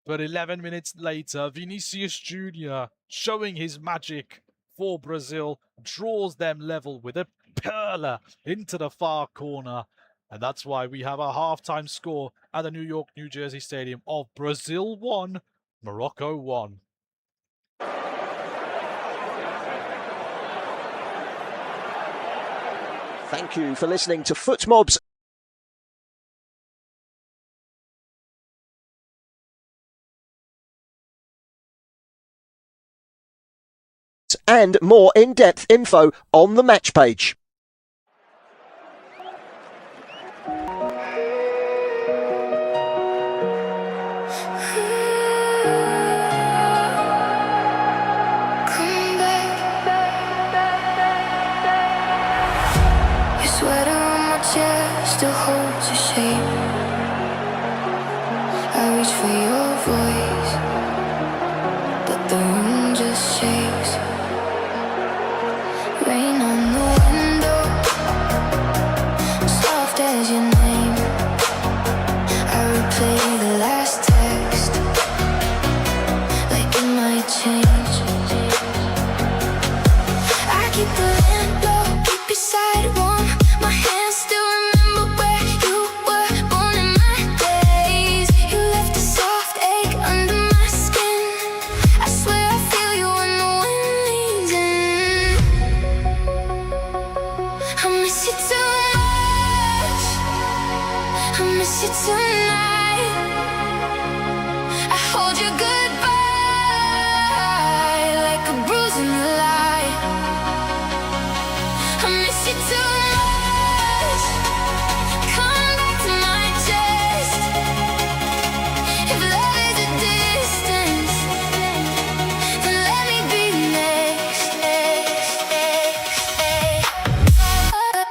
But 11 minutes later, Vinicius Jr. showing his magic for Brazil, draws them level with a perler into the far corner. And that's why we have a halftime score at the New York, New Jersey Stadium of Brazil 1, Morocco 1. Thank you for listening to FootMob's and more in-depth info on the match page. Come back. Your sweater on my chest still holds your shape. I reach for your voice, but the room just shakes. Rain on the window, soft as your name. I replay the last text, like it might change. I keep the lamp low, keep your side warm. My hands still remember where you were born in my days. You left a soft ache under my skin. I swear I feel you when the wind leans in. I miss you too much. I miss you tonight. I hold you goodbye like a bruise in the light. I miss you too much. Come back to my chest. If love is a distance, then let me be next. Come back.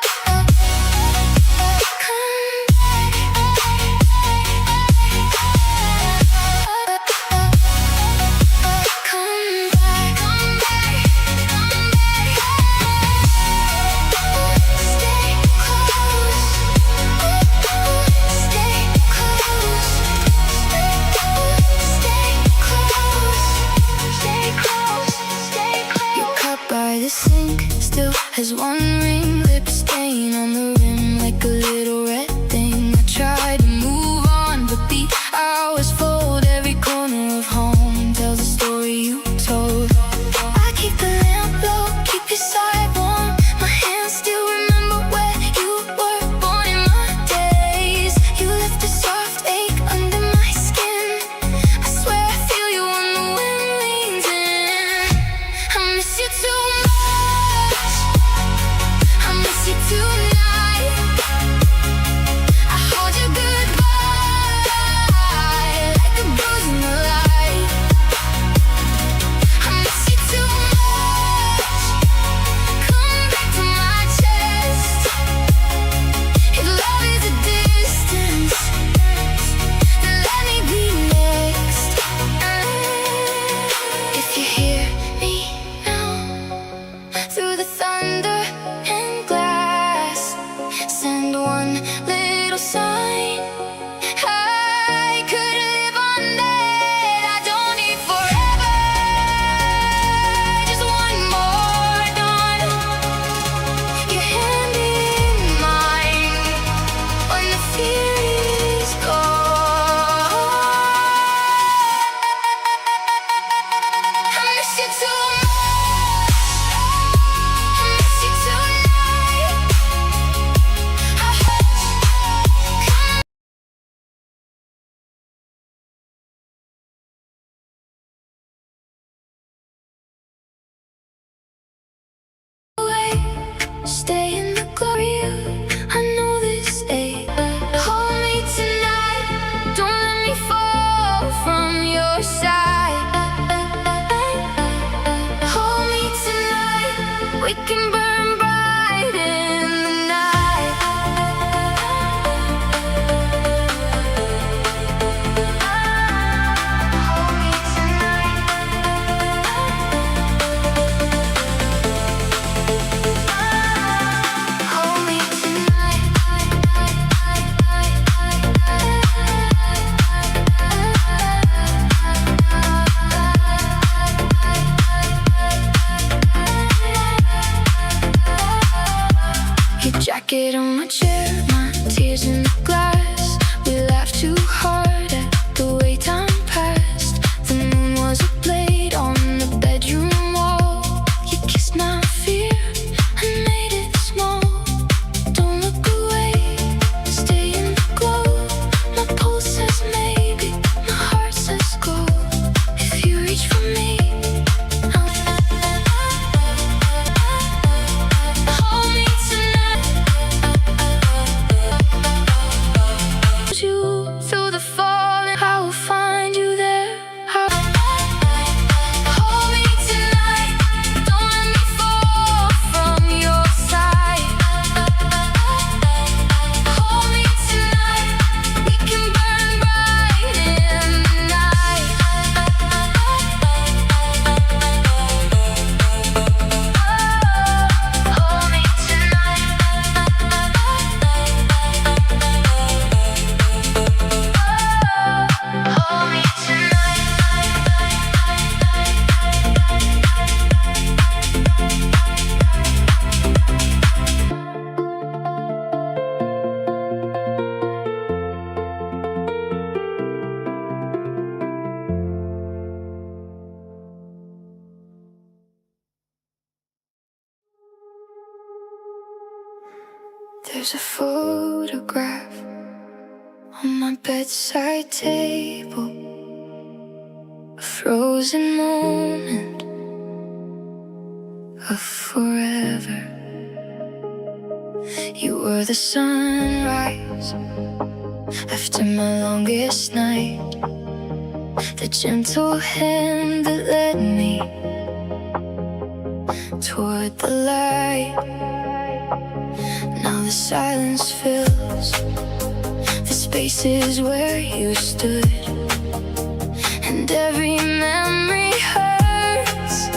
sat on my chair, my tears in the glass. We laughed too hard at the way time passed. The moon was a blade on the bedroom wall. You kissed my fear and made it small. Don't look away, stay in the glow. My pulse says maybe, my heart says go. If you reach for me, hold me tonight. You through the fall, and I will find you there. Hold me tonight, don't let me fall from your side. Hold me tonight, we can burn bright in the night. Hold me tonight. Hold me tonight. There's a photograph on my bedside table, a frozen moment of forever. You were the sunrise after my longest night, the gentle hand that led me toward the light. Now the silence fills the spaces where you stood, and every memory hurts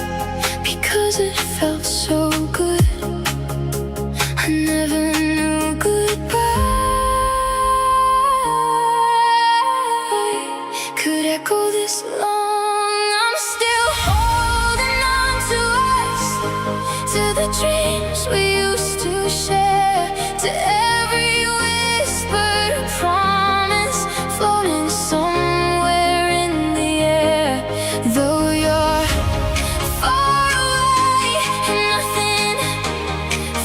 because it felt so good. I never knew goodbye could echo this long. I'm still holding on to us, to the dreams we used to share, to every whispered promise floating somewhere in the air. Though you're far away and nothing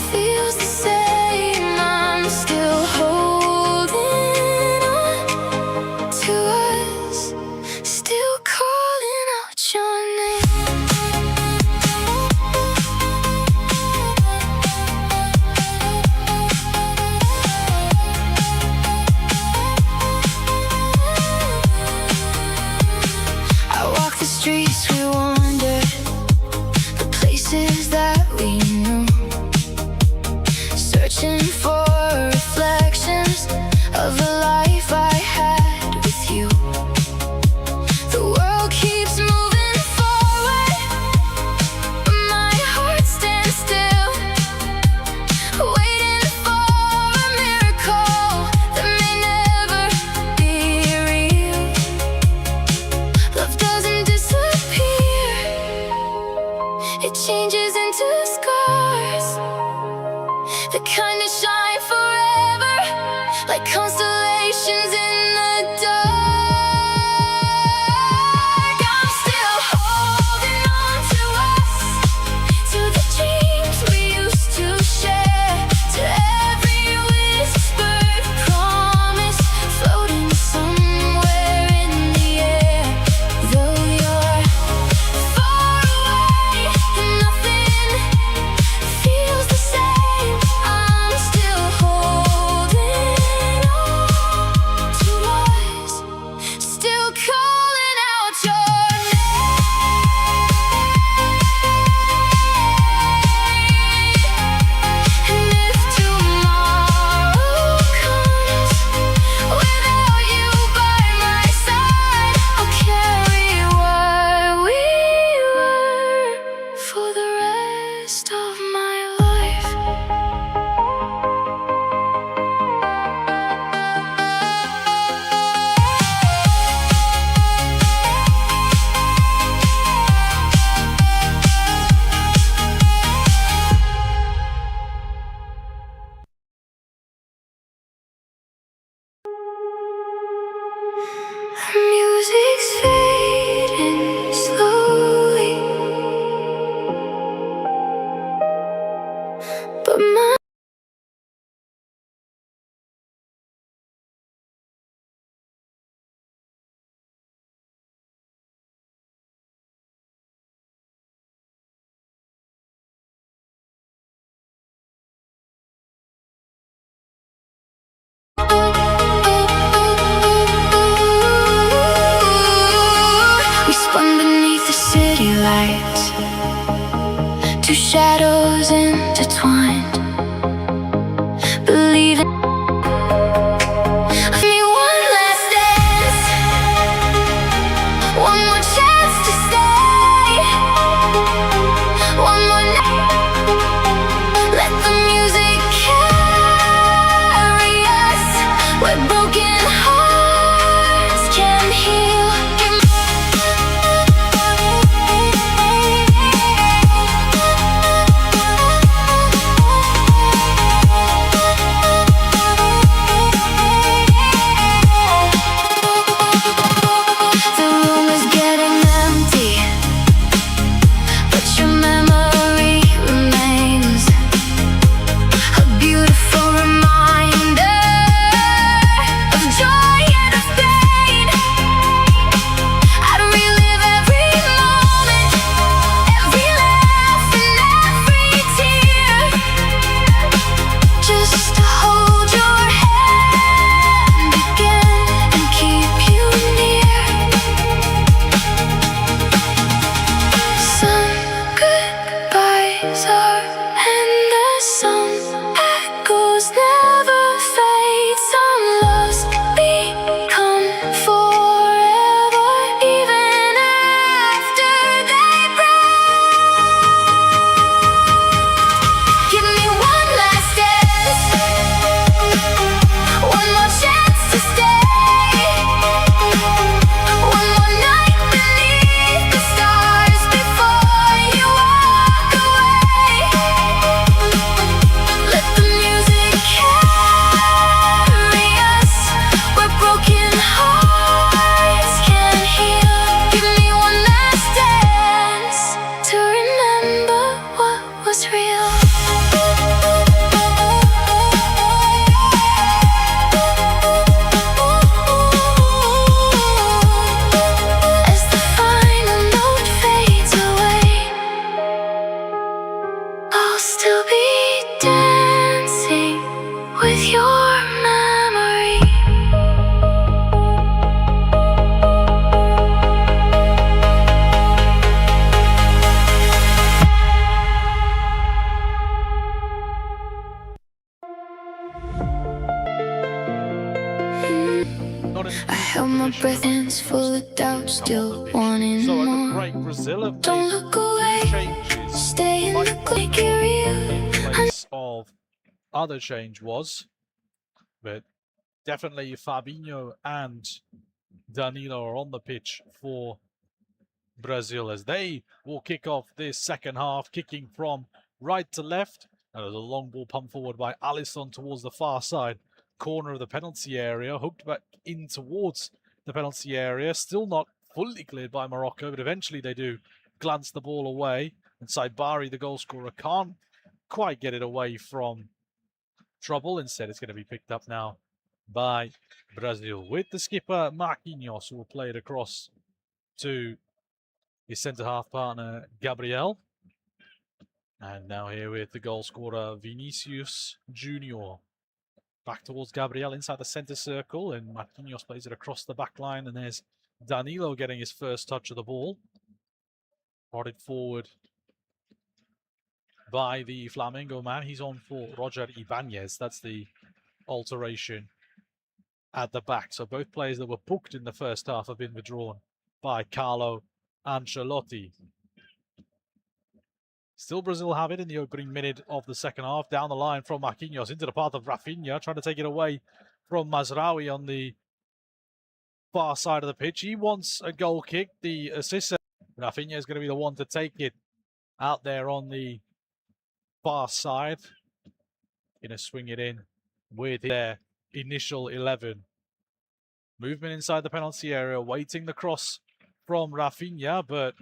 feels the same, I'm still holding on to us, still calling out your name. I walk the streets we wandered, the places that we knew, searching for reflections of a life I had with you. The world keeps moving forward, but my heart stands still, waiting for a miracle that may never be real. Love doesn't disappear, it changes into scars, the kind that shine shadows intertwined. Believe in me, one last dance, one more chance to stay, one more night. Let the music carry us where broken hearts can heal. The room is getting empty, but your memory remains a beautiful reminder of joy and of pain. I'd relive every moment, every laugh and every tear, just to hold your hand again and keep you near. Some goodbyes are endless, some echoes never fade, some loves become forever even after they break. Give me one last dance, one more chance to stay, one more night beneath the stars before you walk away. Let the music carry us where broken hearts can heal. Give me one last dance to remember what was real. As the final note fades away, I'll still be dancing with your memory. Not in I held my breath, hands full of doubt, still wanting So at the more. break, Brazil have Don't made look away, changes. stay in the click, you're real. Place of other change was, but definitely Fabinho and Danilo are on the pitch for Brazil as they will kick off this second half, kicking from right to left. And there's a long ball pumped forward by Alisson towards the far side corner of the penalty area, hooked back in towards the penalty area. Still not fully cleared by Morocco, but eventually they do glance the ball away. And Saibari, the goal scorer, can't quite get it away from trouble. Instead, it's going to be picked up now by Brazil with the skipper Marquinhos, who will play it across to his centre-half partner Gabriel. And now here with the goal scorer Vinicius Junior. Back towards Gabriel inside the centre circle, and Marquinhos plays it across the back line, and there's Danilo getting his first touch of the ball. Prodded forward by the Flamengo man. He's on for Roger Ibanez. That's the alteration at the back. So both players that were booked in the first half have been withdrawn by Carlo Ancelotti. Still Brazil have it in the opening minute of the second half. Down the line from Marquinhos into the path of Rafinha, trying to take it away from Mazraoui on the far side of the pitch. He wants a goal kick. The assist. Rafinha is going to be the one to take it out there on the far side. Going to swing it in with their initial 11. Movement inside the penalty area, waiting the cross from Rafinha, but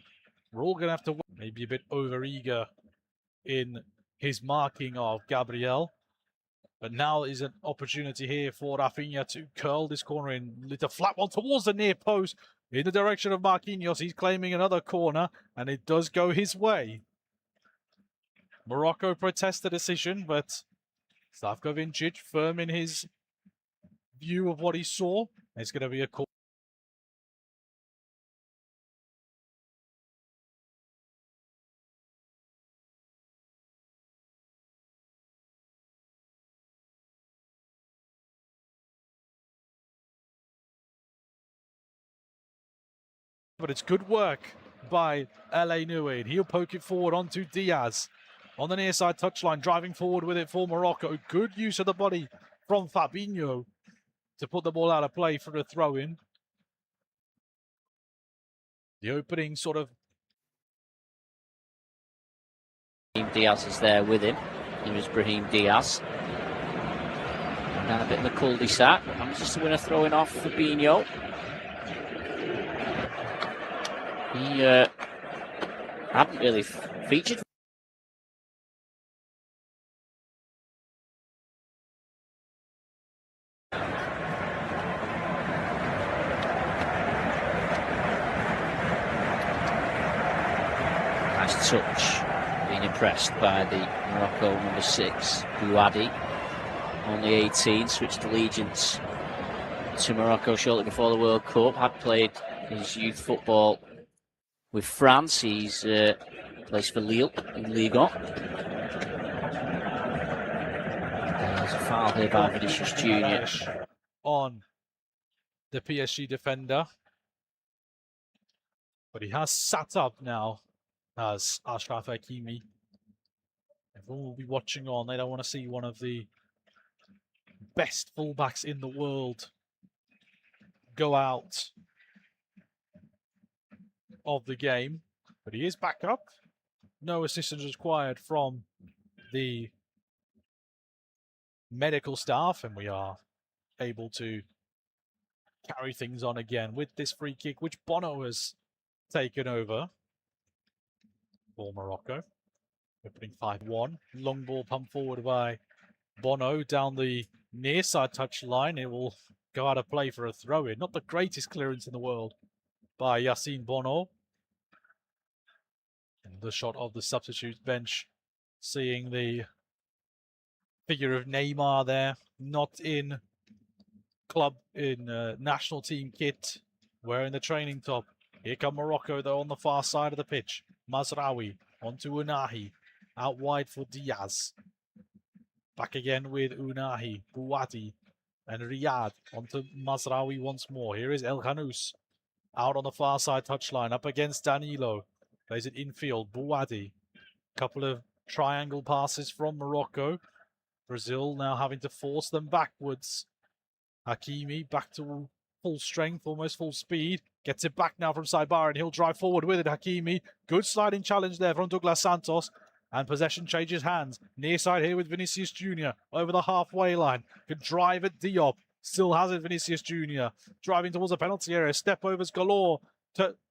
we're all going to have to wait. Maybe a bit over-eager in his marking of Gabriel. But now is an opportunity here for Rafinha to curl this corner in. Little flat one towards the near post in the direction of Marquinhos. He's claiming another corner, and it does go his way. Morocco protests the decision, but Slavko Vincic firm in his view of what he saw. It's going to be a corner. But it's good work by LA Nui. He'll poke it forward onto Diaz. On the near side touchline, driving forward with it for Morocco. Good use of the body from Fabinho to put the ball out of play for a throw-in. The opening sort of... Diaz is there with him. Here is Brahim Diaz. And down a bit of the cul-de-sac. Manages to win a throw-in off Fabinho. He hadn't really featured. Nice touch. Being impressed by the Morocco number 6, Bouadi. Only 18, switched allegiance to Morocco shortly before the World Cup. Had played his youth football with France. He's plays for Lille in Ligue. There's a foul here by Vinicius Junior on the PSG defender. But he has sat up now as Achraf Hakimi. Everyone will be watching on. They don't want to see one of the best fullbacks in the world go out of the game. But he is back up. No assistance required from the medical staff, and we are able to carry things on again with this free kick, which Bono has taken over for Morocco. Opening 5-1. Long ball pumped forward by Bono down the near side touch line. It will go out of play for a throw-in. Not the greatest clearance in the world by Yassine Bono. And the shot of the substitute bench, seeing the figure of Neymar there, not in national team kit, wearing the training top. Here come Morocco, though, on the far side of the pitch. Mazraoui onto Unahi. Out wide for Diaz. Back again with Unahi, Bouadi, and Riyad onto Mazraoui once more. Here is El Khanous. Out on the far side touchline, up against Danilo. Plays it infield, Bouadi. Couple of triangle passes from Morocco. Brazil now having to force them backwards. Hakimi back to full strength, almost full speed. Gets it back now from Saibar, and he'll drive forward with it. Hakimi, good sliding challenge there from Douglas Santos. And possession changes hands. Near side here with Vinicius Junior over the halfway line. Could drive at Diop. Still has it, Vinicius Junior. Driving towards the penalty area. Step overs galore.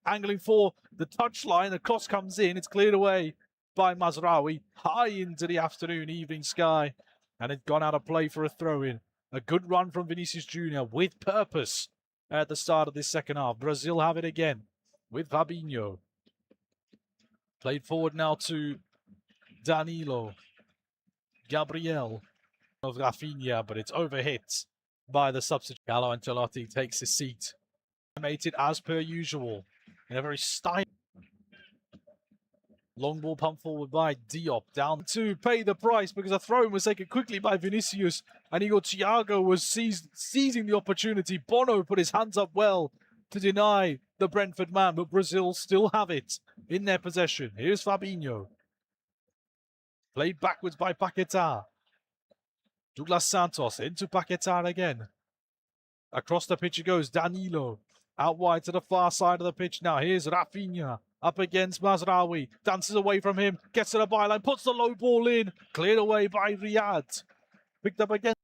Angling for the touchline. The cross comes in. It's cleared away by Mazraoui. High into the afternoon, evening sky. And it's gone out of play for a throw-in. A good run from Vinicius Junior with purpose at the start of this second half. Brazil have it again with Fabinho. Played forward now to Danilo. Gabriel of Rafinha, but it's overhit by the substitute. Carlo Ancelotti takes his seat. Animated as per usual in a very stylish. Long ball pumped forward by Diop, down to pay the price because a throw-in was taken quickly by Vinicius, and Igor Thiago was seizing the opportunity. Bono put his hands up well to deny the Brentford man, but Brazil still have it in their possession. Here's Fabinho. Played backwards by Paquetá. Douglas Santos into Paquetá again. Across the pitch it goes. Danilo out wide to the far side of the pitch now. Here's Rafinha up against Mazraoui. Dances away from him. Gets to the byline. Puts the low ball in. Cleared away by Riyad. Picked up again.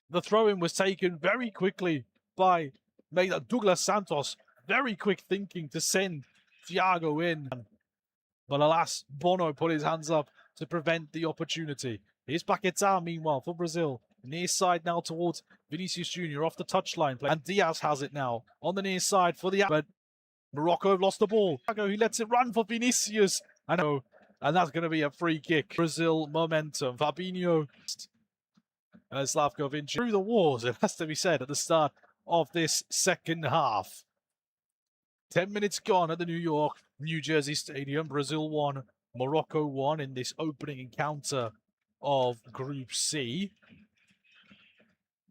The throw-in was taken very quickly by Douglas Santos. Very quick thinking to send Thiago in. But alas, Bono put his hands up to prevent the opportunity. Here's Paquetá, meanwhile, for Brazil. Near side now towards Vinicius Junior off the touchline. And Diaz has it now on the near side for the... But Morocco have lost the ball. He lets it run for Vinicius. And that's going to be a free kick. Brazil momentum. Fabinho. Slavkovic through the walls, it has to be said, at the start of this second half. 10 minutes gone at the New Jersey Stadium. Brazil won, Morocco won in this opening encounter of Group C.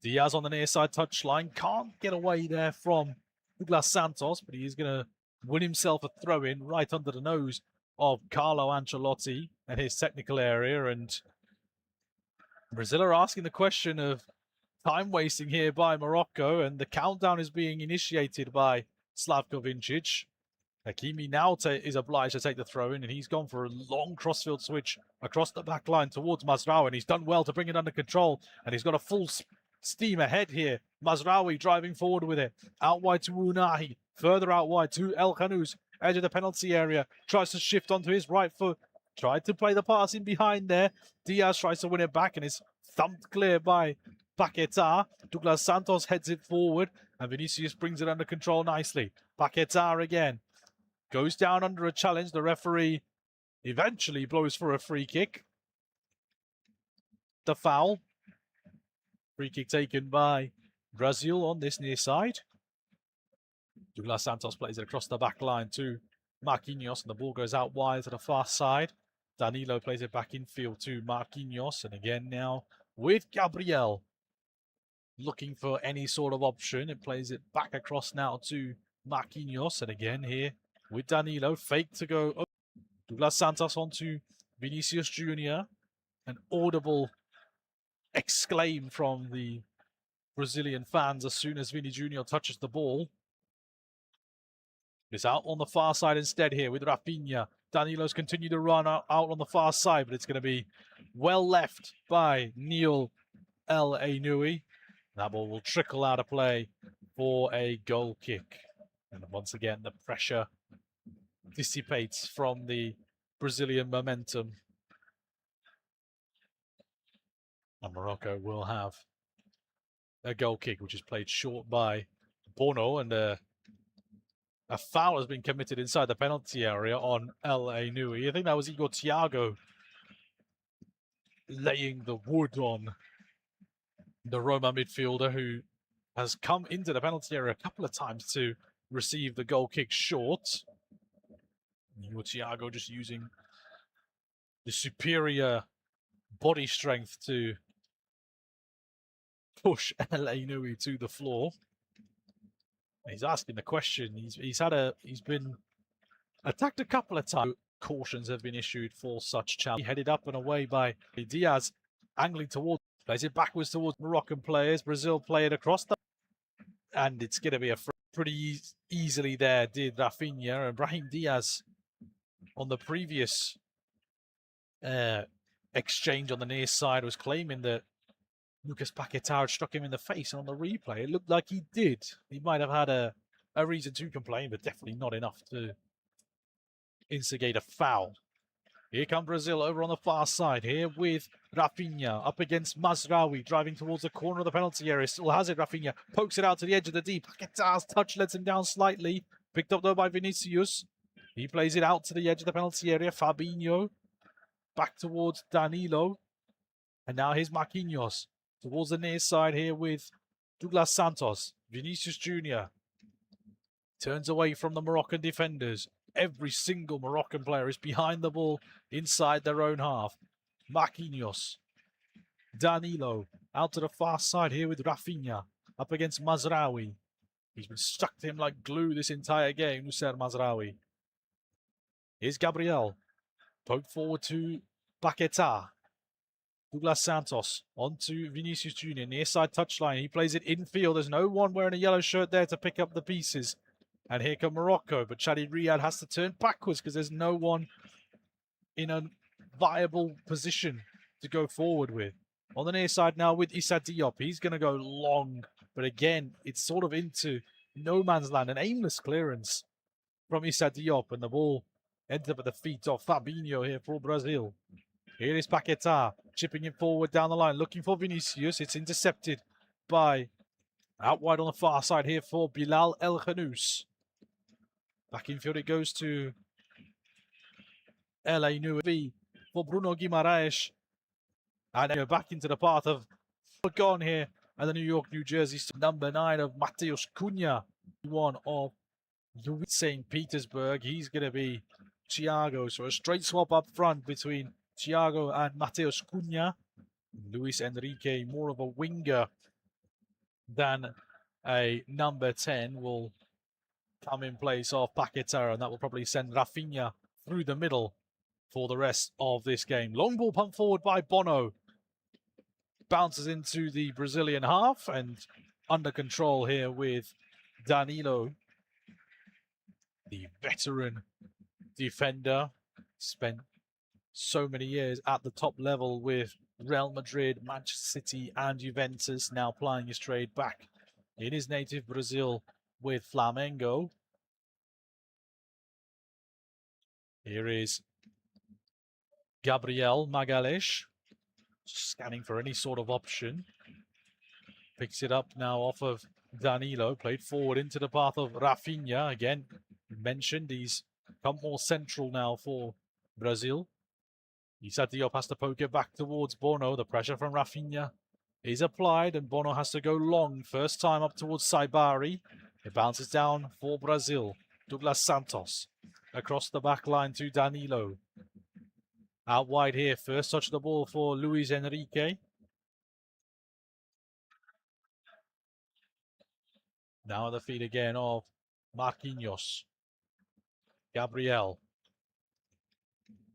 Diaz on the near side touchline. Can't get away there from Douglas Santos, but he is going to win himself a throw-in right under the nose of Carlo Ancelotti and his technical area. And Brazil are asking the question of time wasting here by Morocco, and the countdown is being initiated by Slavko Vincic. Hakimi now is obliged to take the throw-in, and he's gone for a long crossfield switch across the back line towards Mazraoui, and he's done well to bring it under control, and he's got a full steam ahead here. Mazraoui driving forward with it. Out wide to Unahi, further out wide to El Khanous, edge of the penalty area, tries to shift onto his right foot, tried to play the pass in behind there. Diaz tries to win it back and is thumped clear by Paquetá. Douglas Santos heads it forward, and Vinicius brings it under control nicely. Paquetá again. Goes down under a challenge. The referee eventually blows for a free kick. The foul. Free kick taken by Brazil on this near side. Douglas Santos plays it across the back line to Marquinhos, and the ball goes out wide to the far side. Danilo plays it back infield to Marquinhos, and again now with Gabriel looking for any sort of option. It plays it back across now to Marquinhos, and again here with Danilo, fake to go. Oh, Douglas Santos onto Vinicius Jr. An audible exclaim from the Brazilian fans as soon as Vini Jr. touches the ball. It's out on the far side instead here with Rafinha. Danilo's continued to run out on the far side, but it's going to be well left by Neil El Ainoui. That ball will trickle out of play for a goal kick. And once again, the pressure dissipates from the Brazilian momentum. And Morocco will have a goal kick, which is played short by Bono, and a foul has been committed inside the penalty area on El Ainoui. I think that was Igor Thiago laying the wood on the Roma midfielder, who has come into the penalty area a couple of times to receive the goal kick short. Igor Thiago just using the superior body strength to push El Ainoui to the floor. He's asking the question. He's been attacked a couple of times. Cautions have been issued for such challenge. Headed up and away by Diaz, angling towards, plays it backwards towards Moroccan players. Brazil play it across the, and it's going to be a pretty easily there. Did Rafinha and Brahim Diaz on the previous exchange on the near side was claiming that Lucas Paquetá had struck him in the face, and on the replay, it looked like he did. He might have had a reason to complain, but definitely not enough to instigate a foul. Here come Brazil over on the far side, here with Rafinha up against Mazraoui, driving towards the corner of the penalty area. Still has it, Rafinha pokes it out to the edge of the D. Paquetá's touch lets him down slightly. Picked up though by Vinicius. He plays it out to the edge of the penalty area. Fabinho back towards Danilo. And now here's Marquinhos towards the near side here with Douglas Santos. Vinicius Jr. turns away from the Moroccan defenders. Every single Moroccan player is behind the ball inside their own half. Marquinhos. Danilo out to the far side here with Rafinha up against Mazraoui. He's been stuck to him like glue this entire game, Nusser Mazraoui. Here's Gabriel. Poked forward to Paquetá. Douglas Santos onto Vinicius Jr. Near side touchline. He plays it infield. There's no one wearing a yellow shirt there to pick up the pieces. And here come Morocco. But Chadi Riyad has to turn backwards because there's no one in a viable position to go forward with. On the near side now with Issa Diop. He's going to go long. But again, it's sort of into no man's land. An aimless clearance from Issa Diop. And the ball ends up at the feet of Fabinho here for Brazil. Here is Paquetá, chipping it forward down the line, looking for Vinicius. It's intercepted by out wide on the far side here for Bilal El Khanous. Back infield it goes to El Ainoui for Bruno Guimaraes. And back into the path of gone here. And the New York, New Jersey number 9 of Mateus Cunha. One of Louis St. Petersburg. He's going to be Thiago. So a straight swap up front between Thiago and Mateus Cunha. Luis Enrique, more of a winger than a number 10, will come in place of Paquetá, and that will probably send Rafinha through the middle for the rest of this game. Long ball pumped forward by Bono. Bounces into the Brazilian half and under control here with Danilo, the veteran defender. Spent so many years at the top level with Real Madrid, Manchester City and Juventus, now plying his trade back in his native Brazil with Flamengo. Here is Gabriel Magalhães, scanning for any sort of option. Picks it up now off of Danilo, played forward into the path of Rafinha. Again, mentioned he's come more central now for Brazil. Issa Diop has to poke it back towards Bono. The pressure from Rafinha is applied and Bono has to go long. First time up towards Saibari. It bounces down for Brazil. Douglas Santos across the back line to Danilo. Out wide here. First touch the ball for Luis Enrique. Now at the feet again of Marquinhos. Gabriel.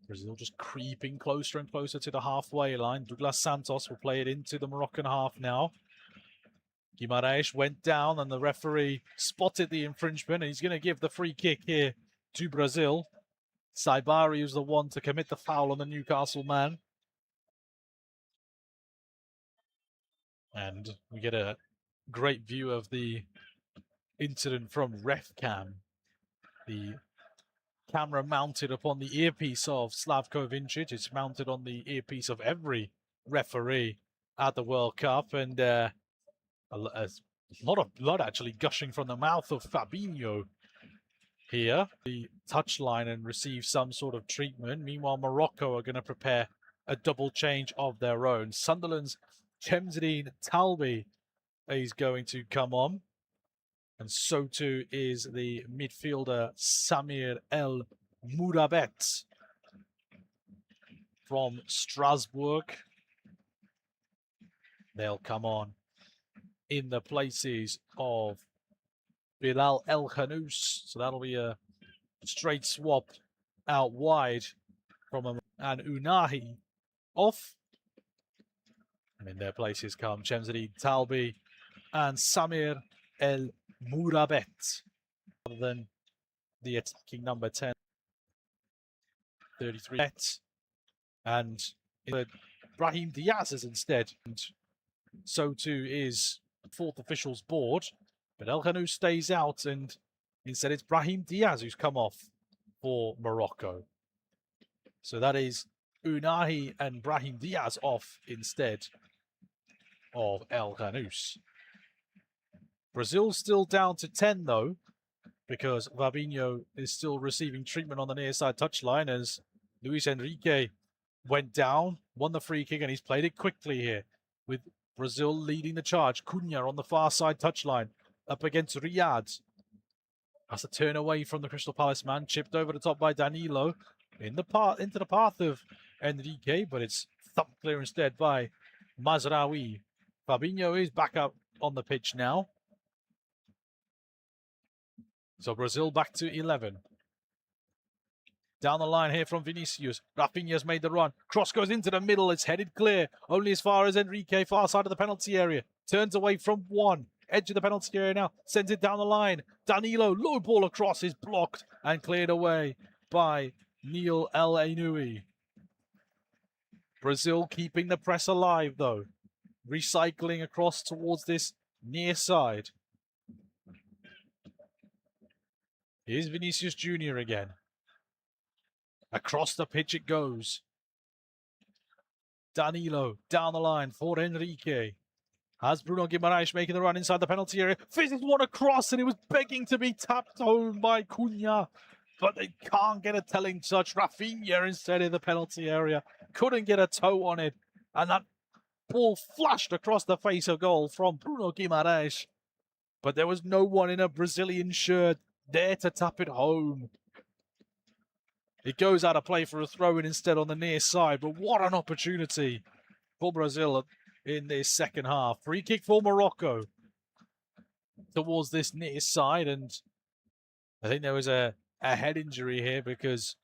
Brazil just creeping closer and closer to the halfway line. Douglas Santos will play it into the Moroccan half now. Guimarães went down and the referee spotted the infringement and he's going to give the free kick here to Brazil. Saibari was the one to commit the foul on the Newcastle man. And we get a great view of the incident from RefCam. The camera mounted upon the earpiece of Slavko Vincic. It's mounted on the earpiece of every referee at the World Cup. And a lot of blood actually gushing from the mouth of Fabinho here. The touchline and receive some sort of treatment. Meanwhile, Morocco are going to prepare a double change of their own. Sunderland's Chemsedine Talbi is going to come on. And so too is the midfielder Samir El Mourabet from Strasbourg. They'll come on in the places of Bilal El Khanous. So that'll be a straight swap out wide from an Unahi off. And in their places come Chemsedine Talbi and Samir El Mourabet, rather than the attacking number 10, 33. And Brahim Diaz is instead. And so too is fourth official's board. But El Khanous stays out and instead it's Brahim Diaz who's come off for Morocco. So that is Unahi and Brahim Diaz off instead of El Khanous. Brazil still down to 10 though, because Fabinho is still receiving treatment on the near side touchline as Luis Enrique went down, won the free kick, and he's played it quickly here with Brazil leading the charge. Cunha on the far side touchline up against Riyad. Has to turn away from the Crystal Palace man, chipped over the top by Danilo into the path of Enrique, but it's thumped clear instead by Mazraoui. Fabinho is back up on the pitch now. So Brazil back to 11. Down the line here from Vinicius. Rafinha's made the run. Cross goes into the middle. It's headed clear. Only as far as Enrique, far side of the penalty area. Turns away from one. Edge of the penalty area now. Sends it down the line. Danilo, low ball across, is blocked and cleared away by Neil El Ainoui. Brazil keeping the press alive though. Recycling across towards this near side. Here's Vinicius Jr. again. Across the pitch it goes. Danilo down the line for Enrique. Has Bruno Guimarães making the run inside the penalty area. Fizzes one across and it was begging to be tapped home by Cunha. But they can't get a telling touch. Rafinha instead in the penalty area. Couldn't get a toe on it. And that ball flashed across the face of goal from Bruno Guimarães. But there was no one in a Brazilian shirt there to tap it home. It goes out of play for a throw-in instead on the near side. But what an opportunity for Brazil in this second half. Free kick for Morocco towards this near side. And I think there was a head injury here because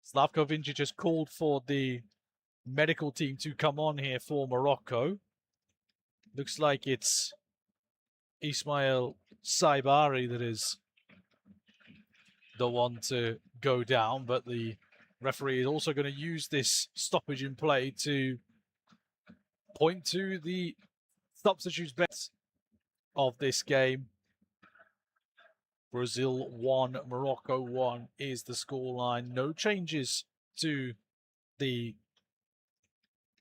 Slavko Vincic just called for the medical team to come on here for Morocco. Looks like it's Ismail Saibari that is the one to go down, but the referee is also going to use this stoppage in play to point to the substitutes bets of this game. Brazil 1, Morocco 1 is the scoreline. No changes to the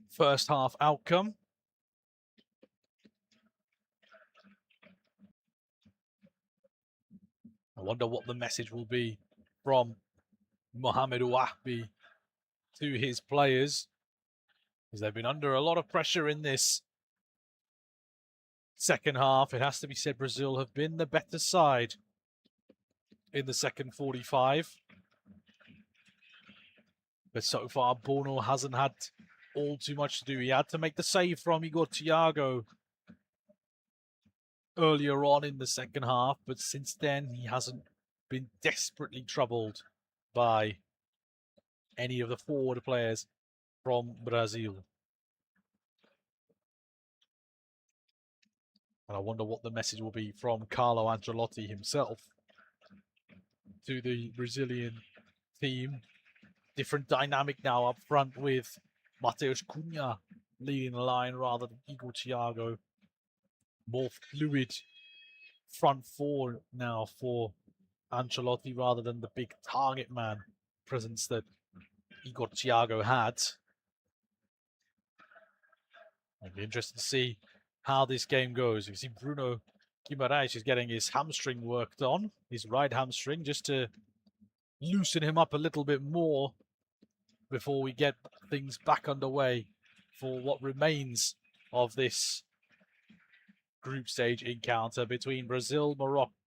first half outcome. I wonder what the message will be from Mohamed Ouahbi to his players, because they've been under a lot of pressure in this second half. It has to be said, Brazil have been the better side in the second 45. But so far, Bono hasn't had all too much to do. He had to make the save from Igor Thiago earlier on in the second half, but since then he hasn't been desperately troubled by any of the forward players from Brazil. And I wonder what the message will be from Carlo Ancelotti himself to the Brazilian team. Different dynamic now up front with Matheus Cunha leading the line rather than Igor Thiago. More fluid front four now for Ancelotti rather than the big target man presence that Igor Thiago had. It'll be interesting to see how this game goes. You see Bruno Guimaraes is getting his hamstring worked on, his right hamstring, just to loosen him up a little bit more before we get things back underway for what remains of this group stage encounter between Brazil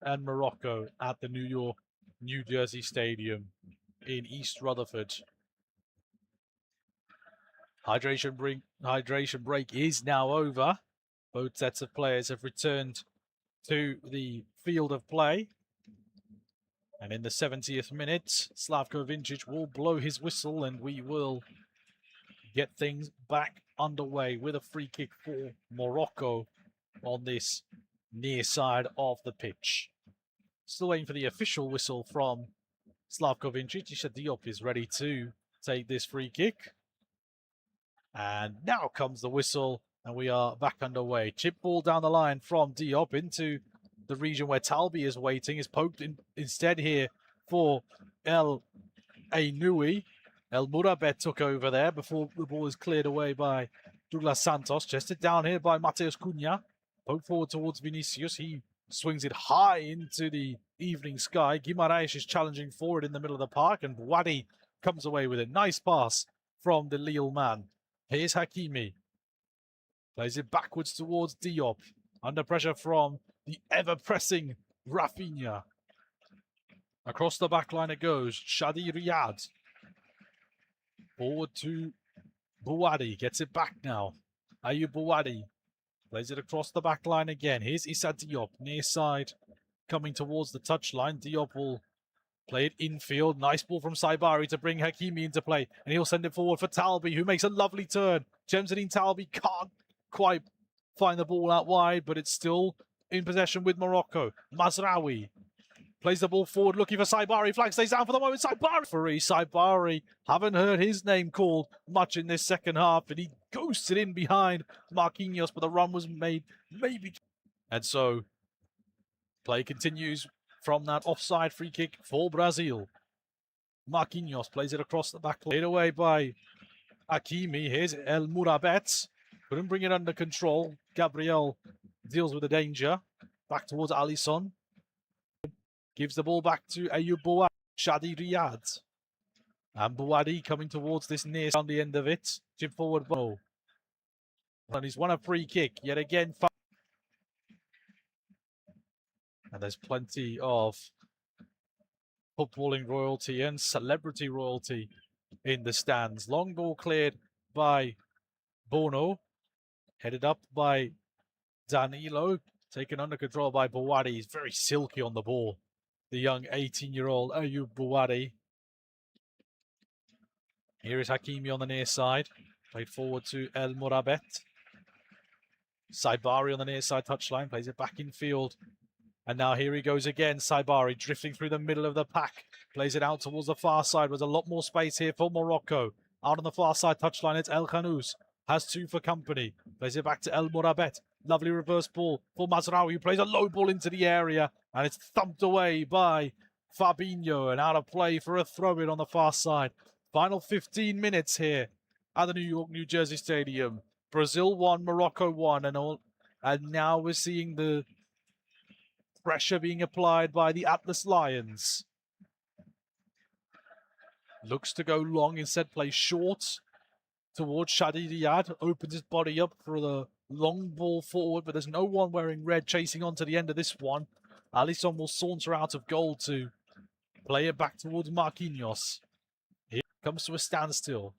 and Morocco at the New Jersey Stadium in East Rutherford. Hydration break is now over. Both sets of players have returned to the field of play. And in the 70th minute, Slavko Vincic will blow his whistle and we will get things back underway with a free kick for Morocco on this near side of the pitch. Still waiting for the official whistle from Slavko Vincic. Isha Diop is ready to take this free kick. And now comes the whistle and we are back underway. Chip ball down the line from Diop into the region where Talbi is waiting. Is poked in instead here for El Ainoui. El Murabet took over there before the ball is cleared away by Douglas Santos. Chested down here by Matheus Cunha. Poked forward towards Vinicius. He swings it high into the evening sky. Guimaraes is challenging forward in the middle of the park, and Wadi comes away with a nice pass from the Lille man. Here's Hakimi. Plays it backwards towards Diop. Under pressure from the ever-pressing Rafinha. Across the back line it goes. Shadi Riyad. Forward to Bouadi. Gets it back now. Ayoub Bouadi. Plays it across the back line again. Here's Issa Diop. Near side. Coming towards the touchline. Diop will play it infield. Nice ball from Saibari to bring Hakimi into play. And he'll send it forward for Talbi, who makes a lovely turn. Jemzadine Talbi can't quite find the ball out wide, but it's still in possession with Morocco. Mazraoui plays the ball forward, looking for Saibari. Flag stays down for the moment. Saibari, haven't heard his name called much in this second half, and he ghosted in behind Marquinhos, but the run was made maybe. And so play continues from that offside free kick for Brazil. Marquinhos plays it across the back line. Laid away by Hakimi. Here's El Murabet. Couldn't bring it under control. Gabriel deals with the danger. Back towards Alisson. Gives the ball back to Ayoub Bouadi. Shadi Riyad. And Bouadi coming towards this near on the end of it. Chip forward ball. And he's won a free kick. Yet again. And there's plenty of footballing royalty and celebrity royalty in the stands. Long ball cleared by Bono. Headed up by Danilo. Taken under control by Bouadi. He's very silky on the ball, the young 18-year-old Ayub Bouadi. Here is Hakimi on the near side. Played forward to El Morabet. Saibari on the near side touchline. Plays it back in field. And now here he goes again. Saibari drifting through the middle of the pack. Plays it out towards the far side. There's a lot more space here for Morocco. Out on the far side touchline, it's El Khanous. Has two for company. Plays it back to El Morabet. Lovely reverse ball for Mazraoui, who plays a low ball into the area. And it's thumped away by Fabinho. And out of play for a throw-in on the far side. Final 15 minutes here at the New Jersey Stadium. Brazil 1, Morocco 1, and now we're seeing the pressure being applied by the Atlas Lions. Looks to go long, instead plays short towards Shadi Diad. Opens his body up for the long ball forward, but there's no one wearing red chasing on to the end of this one. Alisson will saunter out of goal to play it back towards Marquinhos. Here comes to a standstill.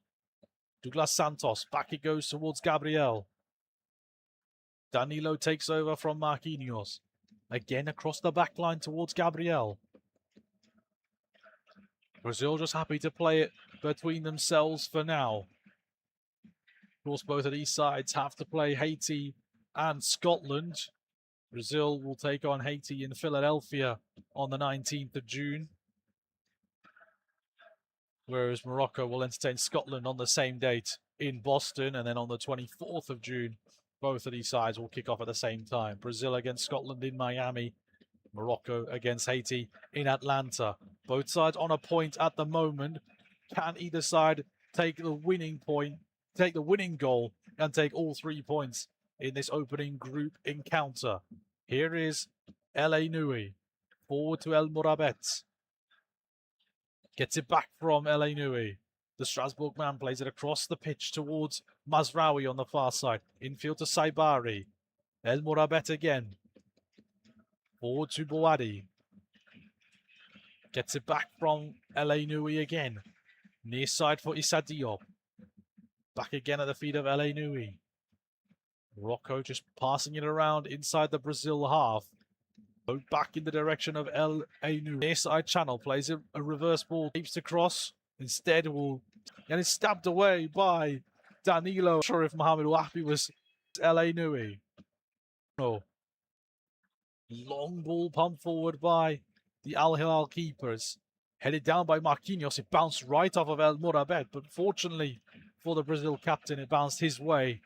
Douglas Santos, back it goes towards Gabriel. Danilo takes over from Marquinhos. Again across the back line towards Gabriel. Brazil just happy to play it between themselves for now. Of course, both of these sides have to play Haiti and Scotland. Brazil will take on Haiti in Philadelphia on the 19th of June. Whereas Morocco will entertain Scotland on the same date in Boston. And then on the 24th of June, both of these sides will kick off at the same time. Brazil against Scotland in Miami. Morocco against Haiti in Atlanta. Both sides on a point at the moment. Can either side take the winning point, take the winning goal, and take all 3 points in this opening group encounter? Here is El Nui. Forward to El Morabet. Gets it back from El Nui. The Strasbourg man plays it across the pitch towards Mazraoui on the far side. Infield to Saibari. El Morabet again. Forward to Bouadi. Gets it back from El Nui again. Near side for Issa Diop. Back again at the feet of El Nui. Morocco just passing it around inside the Brazil half. Go back in the direction of El Nui. Near side channel plays a reverse ball. Keeps to cross. Instead will... And it's stabbed away by Danilo. Not sure if Mohamed Wahabi was El Nui. No. Long ball pumped forward by the Al Hilal keepers. Headed down by Marquinhos. It bounced right off of El Morabet. But fortunately for the Brazil captain, it bounced his way.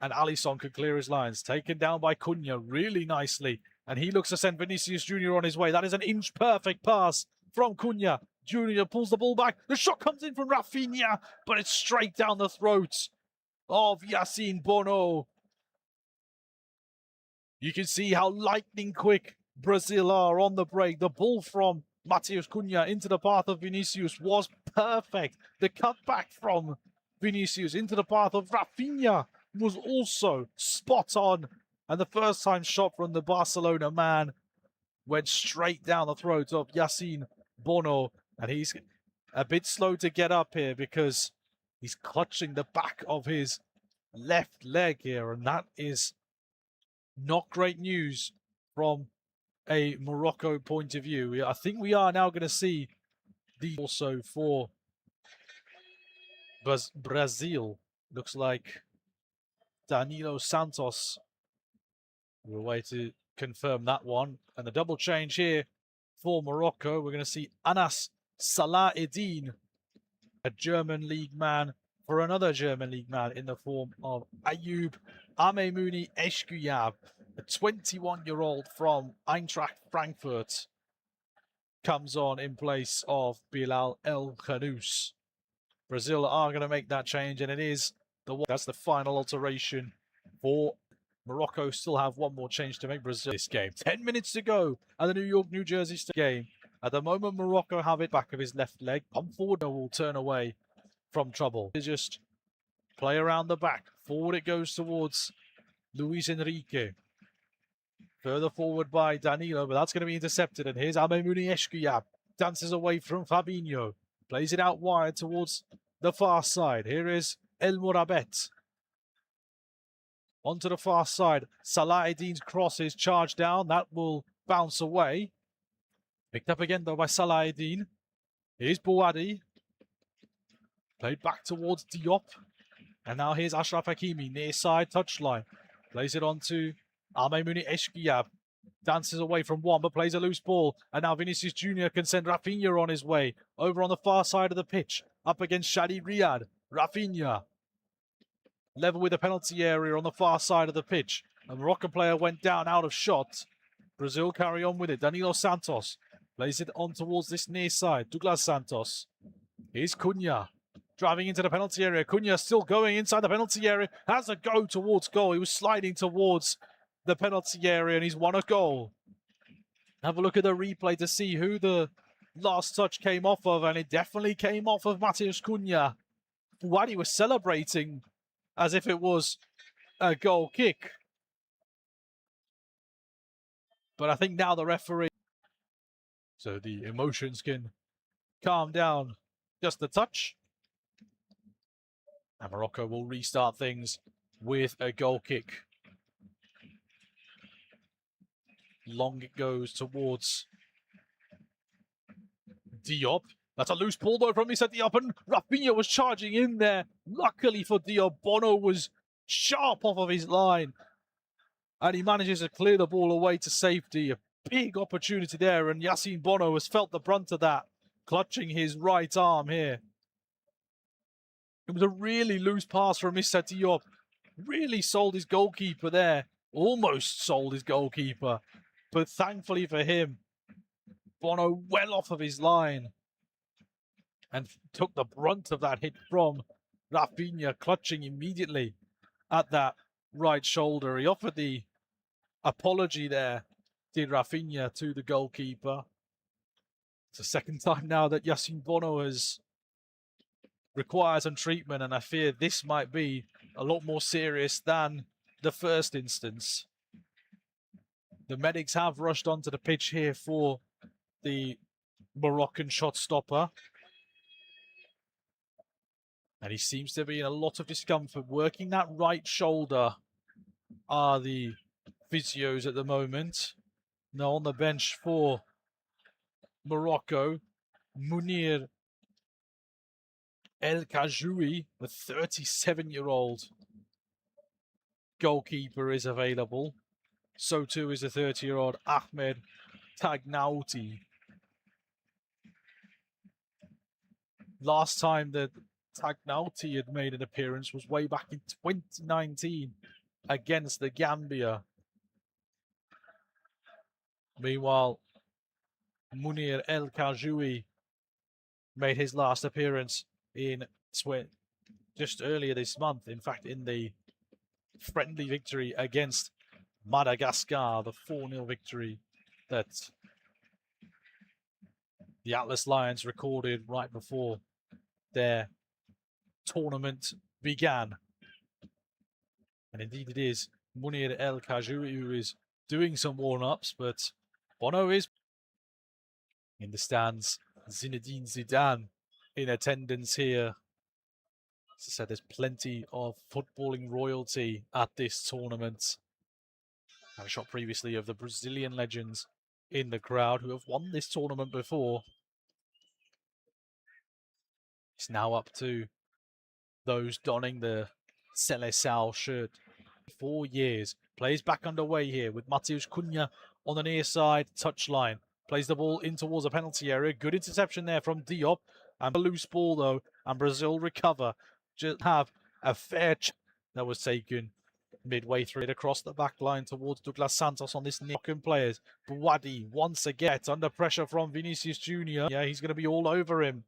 And Alisson could clear his lines. Taken down by Cunha really nicely. And he looks to send Vinicius Jr. on his way. That is an inch-perfect pass from Cunha. Jr. pulls the ball back. The shot comes in from Rafinha, but it's straight down the throat of Yassine Bono. You can see how lightning quick Brazil are on the break. The ball from Matheus Cunha into the path of Vinicius was perfect. The cutback from Vinicius into the path of Rafinha was also spot on. And the first time shot from the Barcelona man went straight down the throat of Yassine Bono. And he's a bit slow to get up here because he's clutching the back of his left leg here. And that is not great news from a Morocco point of view. I think we are now going to see the also for Brazil. Looks like Danilo Santos. We'll wait to confirm that one. And the double change here for Morocco. We're going to see Anas Salah Eddin, a German league man, for another German league man in the form of Ayub Amemouni Eshkuyab, a 21-year-old from Eintracht Frankfurt, comes on in place of Bilal El Khanous. Brazil are going to make that change, and it is the one. That's the final alteration for Morocco. Still have one more change to make Brazil this game. 10 minutes to go at the New Jersey game. At the moment, Morocco have it back of his left leg. Pump forward will turn away from trouble. Just play around the back. Forward it goes towards Luis Enrique. Further forward by Danilo, but that's going to be intercepted. And here's Amemouni Eshkuyab. Dances away from Fabinho. Plays it out wide towards the far side. Here is El Morabet. Onto the far side. Salah Eddin's cross is charged down. That will bounce away. Picked up again though by Salahuddin. Here's Bouadi. Played back towards Diop. And now here's Ashraf Hakimi, near side touchline. Plays it on to Almeimuni Eshkiab. Dances away from one, but plays a loose ball. And now Vinicius Jr. can send Rafinha on his way. Over on the far side of the pitch. Up against Shadi Riyad. Rafinha. Level with the penalty area on the far side of the pitch. A Moroccan player went down out of shot. Brazil carry on with it. Danilo Santos plays it on towards this near side. Douglas Santos. Here's Cunha. Driving into the penalty area. Cunha still going inside the penalty area. Has a go towards goal. He was sliding towards the penalty area and he's won a goal. Have a look at the replay to see who the last touch came off of, and it definitely came off of Matheus Cunha. Bouadi was celebrating as if it was a goal kick. But I think now the referee, so the emotions can calm down just a touch. And Morocco will restart things with a goal kick. Long it goes towards Diop. That's a loose ball though from Issa Diop, and Rafinha was charging in there. Luckily for Diop, Bono was sharp off of his line. And he manages to clear the ball away to safety. A big opportunity there, and Yassine Bono has felt the brunt of that, clutching his right arm here. It was a really loose pass from Issa Diop. Really sold his goalkeeper there. Almost sold his goalkeeper. But thankfully for him, Bono well off of his line and took the brunt of that hit from Rafinha, clutching immediately at that right shoulder. He offered the apology there, did Rafinha, to the goalkeeper. It's the second time now that Yassine Bono has required some treatment, and I fear this might be a lot more serious than the first instance. The medics have rushed onto the pitch here for the Moroccan shot stopper. And he seems to be in a lot of discomfort. Working that right shoulder are the physios at the moment. Now on the bench for Morocco, Munir El Kajoui, the 37-year-old goalkeeper, is available. So too is the 30-year-old Ahmed Tagnauti. Last time that Tagnauti had made an appearance was way back in 2019 against the Gambia. Meanwhile, Munir El Kajoui made his last appearance in just earlier this month. In fact, in the friendly victory against Madagascar, the 4-0 victory that the Atlas Lions recorded right before their tournament began. And indeed it is Munir El Kajoui who is doing some warm-ups, but Bono is in the stands. Zinedine Zidane in attendance here. As I said, there's plenty of footballing royalty at this tournament. I had a shot previously of the Brazilian legends in the crowd who have won this tournament before. It's now up to those donning the Seleção shirt. 4 years. Plays back underway here with Matheus Cunha on the near side touchline. Plays the ball in towards a penalty area. Good interception there from Diop. And a loose ball though. And Brazil recover. Just have a fair that was taken midway through it across the back line towards Douglas Santos on this Moroccan players. Bouadi once again under pressure from Vinicius Jr. Yeah, he's going to be all over him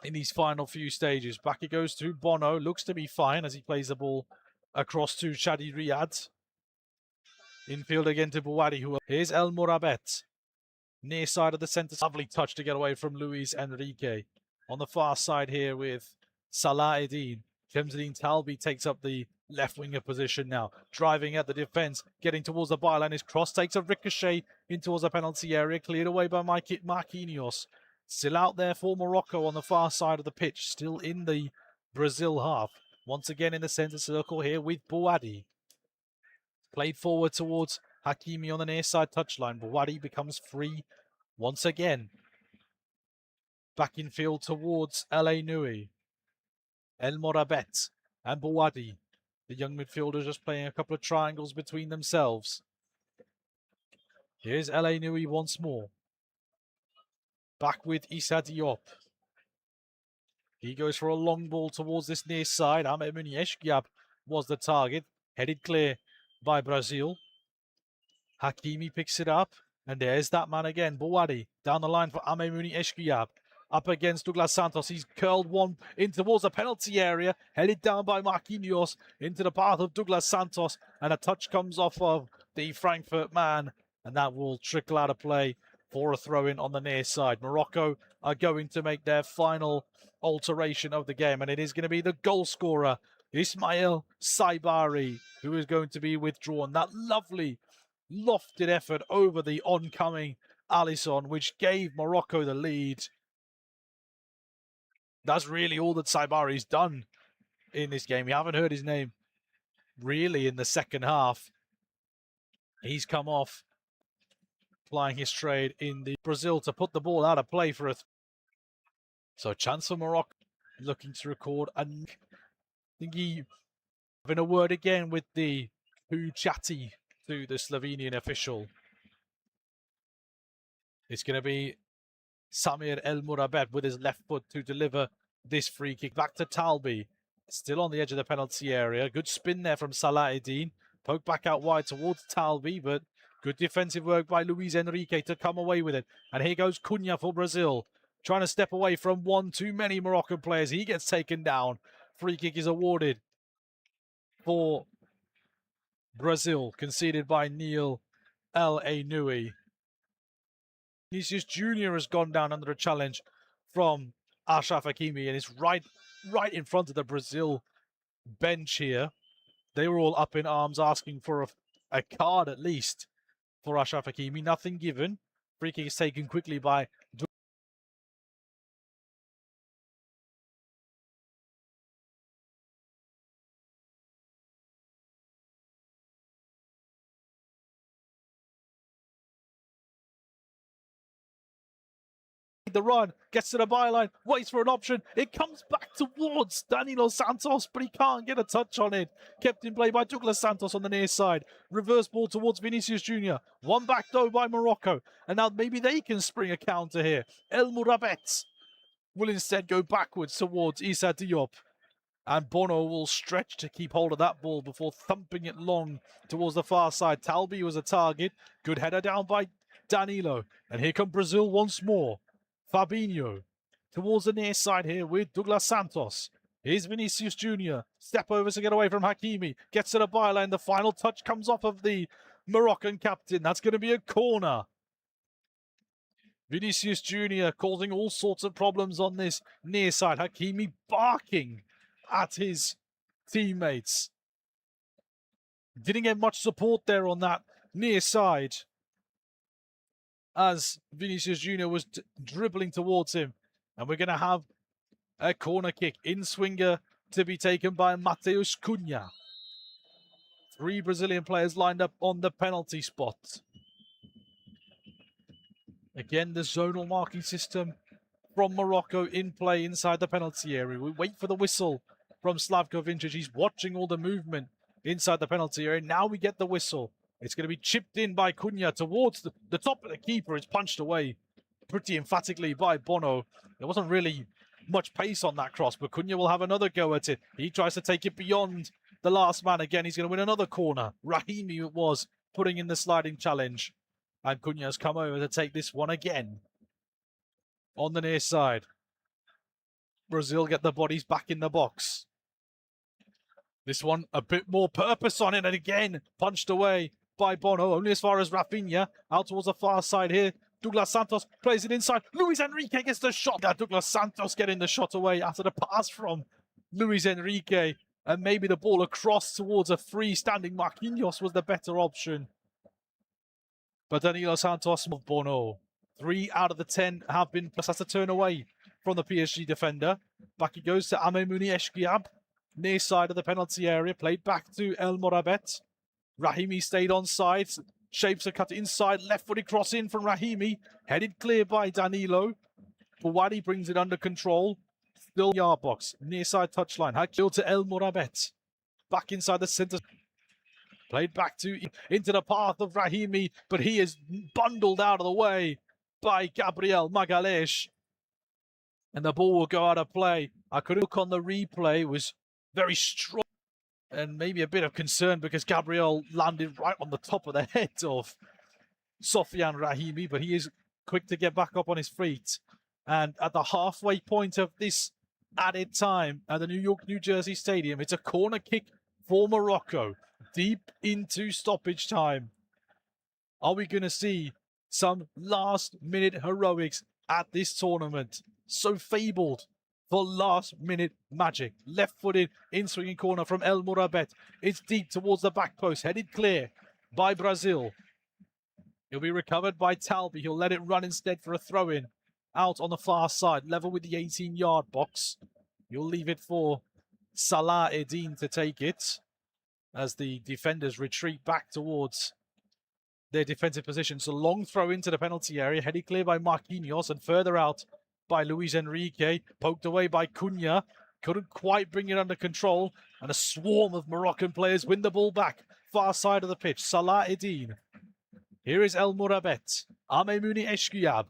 in these final few stages. Back it goes to Bono. Looks to be fine as he plays the ball across to Shadi Riyad. Infield again to Bouadi. Here's El Morabet. Near side of the centre. Lovely touch to get away from Luis Enrique. On the far side here with Salahuddin. Kemzadine Talbi takes up the left winger position now. Driving at the defence. Getting towards the byline. His cross takes a ricochet in towards the penalty area. Cleared away by Marquinhos. Still out there for Morocco on the far side of the pitch. Still in the Brazil half. Once again in the centre circle here with Bouadi. Played forward towards Hakimi on the near side touchline. Bouadi becomes free Once again, back in field towards El Nui. El Morabet and Bouadi. The young midfielders just playing a couple of triangles between themselves. Here's El Nui once more. Back with Issa Diop. He goes for a long ball towards this near side. Ahmed Munieshkiab was the target. Headed clear by Brazil. Hakimi picks it up. And there's that man again, Bouadi. Down the line for Ahmed Munieshkiab. Up against Douglas Santos. He's curled one in towards the penalty area. Headed down by Marquinhos into the path of Douglas Santos. And a touch comes off of the Frankfurt man. And that will trickle out of play for a throw-in on the near side. Morocco are going to make their final alteration of the game. And it is going to be the goal scorer, Ismail Saibari, who is going to be withdrawn. That lovely lofted effort over the oncoming Alisson, which gave Morocco the lead. That's really all that Saibari's done in this game. We haven't heard his name really in the second half. He's come off plying his trade in the Brazil to put the ball out of play for a... So chance for Morocco, looking to record. And I think he having a word again with the Puchati to the Slovenian official. It's going to be Samir El Murabet with his left foot to deliver this free kick back to Talbi. Still on the edge of the penalty area. Good spin there from Salahuddin. Poke back out wide towards Talbi, but good defensive work by Luis Enrique to come away with it. And here goes Cunha for Brazil. Trying to step away from one too many Moroccan players. He gets taken down. Free kick is awarded for Brazil, conceded by Neil El Nui. Vinicius Jr. has gone down under a challenge from Achraf Hakimi, and it's right in front of the Brazil bench here. They were all up in arms asking for a card at least for Achraf Hakimi. Nothing given. Free kick is taken quickly by the run, gets to the byline, waits for an option. It comes back towards Danilo Santos, but he can't get a touch on it. Kept in play by Douglas Santos on the near side. Reverse ball towards Vinicius Jr. One back though by Morocco. And now maybe they can spring a counter here. El Murabet will instead go backwards towards Issa Diop. And Bono will stretch to keep hold of that ball before thumping it long towards the far side. Talbi was a target. Good header down by Danilo. And here come Brazil once more. Fabinho towards the near side here with Douglas Santos. Here's Vinicius Jr. Step over to get away from Hakimi. Gets to the byline. The final touch comes off of the Moroccan captain. That's going to be a corner. Vinicius Jr. causing all sorts of problems on this near side. Hakimi barking at his teammates. Didn't get much support there on that near side, as Vinicius Jr. was dribbling towards him. And we're going to have a corner kick in swinger to be taken by Mateus Cunha. 3 Brazilian players lined up on the penalty spot. Again, the zonal marking system from Morocco in play inside the penalty area. We wait for the whistle from Slavko Vincic. He's watching all the movement inside the penalty area. Now we get the whistle. It's going to be chipped in by Cunha towards the top of the keeper. It's punched away pretty emphatically by Bono. There wasn't really much pace on that cross, but Cunha will have another go at it. He tries to take it beyond the last man again. He's going to win another corner. Rahimi it was, putting in the sliding challenge. And Cunha has come over to take this one again. On the near side. Brazil get the bodies back in the box. This one, a bit more purpose on it. And again, punched away by Bono, only as far as Rafinha. Out towards the far side here. Douglas Santos plays it inside. Luis Enrique gets the shot. Douglas Santos getting the shot away after the pass from Luis Enrique. And maybe the ball across towards a freestanding Marquinhos was the better option. But Danilo Santos of Bono. 3 out of the 10 have been plus. That's a turn away from the PSG defender. Back it goes to Ahmed Munieshkiab. Near side of the penalty area. Played back to El Morabet. Rahimi stayed on side. Shapes a cut inside, left-footed cross in from Rahimi. Headed clear by Danilo. Bouadi brings it under control. Still yard box, near side touchline. Hakil to El Morabet. Back inside the centre. Played back into the path of Rahimi, but he is bundled out of the way by Gabriel Magalhaes. And the ball will go out of play. I could look on the replay, it was very strong. And maybe a bit of concern because Gabriel landed right on the top of the head of Sofian Rahimi, but he is quick to get back up on his feet. And at the halfway point of this added time at the New Jersey Stadium, it's a corner kick for Morocco, deep into stoppage time. Are we going to see some last-minute heroics at this tournament? So fabled for last-minute magic. Left-footed in-swinging corner from El Morabet. It's deep towards the back post, headed clear by Brazil. He'll be recovered by Talbi. He'll let it run instead for a throw-in out on the far side, level with the 18-yard box. You'll leave it for Salah Eddin to take it as the defenders retreat back towards their defensive position. So long throw into the penalty area, headed clear by Marquinhos and further out by Luis Enrique, poked away by Cunha, couldn't quite bring it under control, and a swarm of Moroccan players win the ball back, far side of the pitch. Salah Eddin. Here is El Morabet, Amemouni Eshkuyab,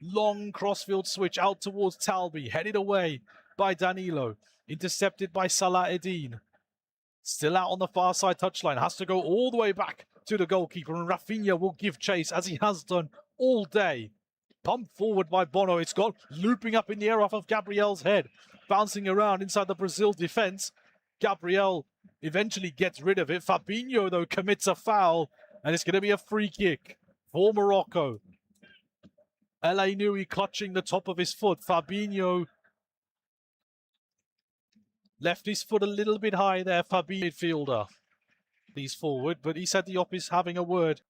long crossfield switch out towards Talbi, headed away by Danilo, intercepted by Salah Eddin. Still out on the far side touchline, has to go all the way back to the goalkeeper, and Rafinha will give chase as he has done all day. Pumped forward by Bono. It's gone looping up in the air off of Gabriel's head. Bouncing around inside the Brazil defense. Gabriel eventually gets rid of it. Fabinho, though, commits a foul. And it's going to be a free kick for Morocco. El Ainoui clutching the top of his foot. Fabinho left his foot a little bit high there. Fabinho midfielder. He's forward, but Issa Diop is having a word.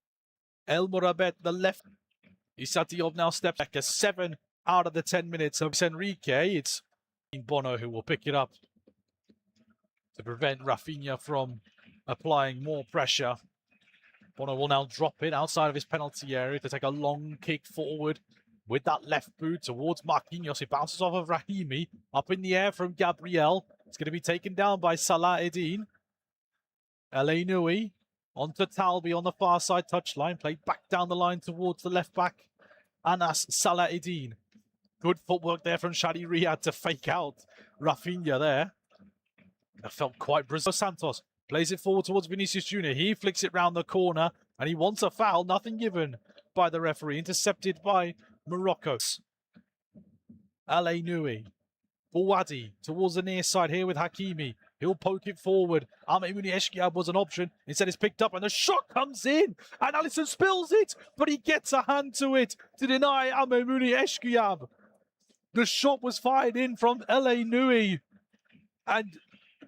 El Morabet, the left. Issa Diop now steps back. A 7 out of the 10 minutes of Enrique. It's Bono who will pick it up to prevent Rafinha from applying more pressure. Bono will now drop it outside of his penalty area to take a long kick forward with that left boot towards Marquinhos. It bounces off of Rahimi. Up in the air from Gabriel. It's going to be taken down by Salah Eddin. El Ainoui onto Talbi on the far side touchline. Played back down the line towards the left back. Anas Salah Eddin. Good footwork there from Shadi Riyad to fake out Rafinha there. That felt quite Brazil. Santos plays it forward towards Vinicius Jr. He flicks it round the corner and he wants a foul. Nothing given by the referee. Intercepted by Morocco. El Ainoui. Bouadi towards the near side here with Hakimi. He'll poke it forward. Amemouni Eshkuyab was an option. Instead it's picked up and the shot comes in. And Alisson spills it. But he gets a hand to it to deny Amemouni Eshkuyab. The shot was fired in from El Ainoui. And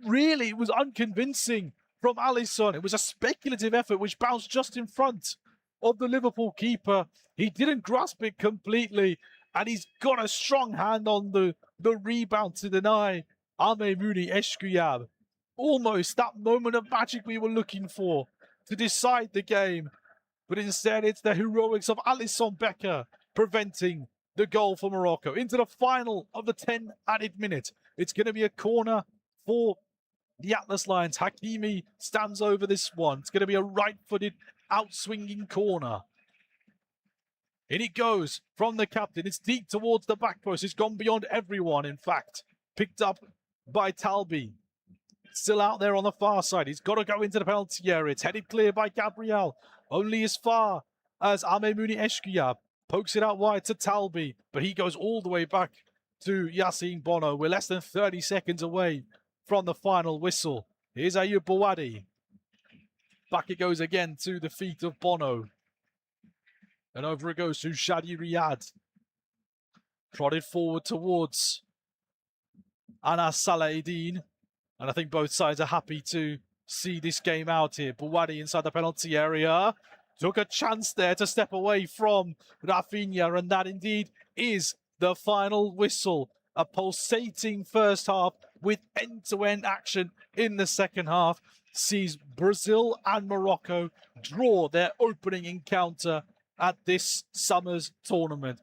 really it was unconvincing from Alisson. It was a speculative effort which bounced just in front of the Liverpool keeper. He didn't grasp it completely. And he's got a strong hand on the rebound to deny Amemouni Eshkuyab. Almost that moment of magic we were looking for to decide the game. But instead it's the heroics of Alisson Becker preventing the goal for Morocco. Into the final of the 10 added minute. It's going to be a corner for the Atlas Lions. Hakimi stands over this one. It's going to be a right-footed out-swinging corner. In it goes from the captain. It's deep towards the back post. It's gone beyond everyone, in fact. Picked up by Talbi. Still out there on the far side. He's got to go into the penalty area. It's headed clear by Gabriel. Only as far as Amemouni Eshkuyab pokes it out wide to Talbi. But he goes all the way back to Yassine Bono. We're less than 30 seconds away from the final whistle. Here's Ayoub Bouadi. Back it goes again to the feet of Bono. And over it goes to Shadi Riyad. Prodded forward towards Anas Salah Eddin. And I think both sides are happy to see this game out here. Bouadi inside the penalty area. Took a chance there to step away from Rafinha. And that indeed is the final whistle. A pulsating first half with end-to-end action in the second half. sees Brazil and Morocco draw their opening encounter at this summer's tournament.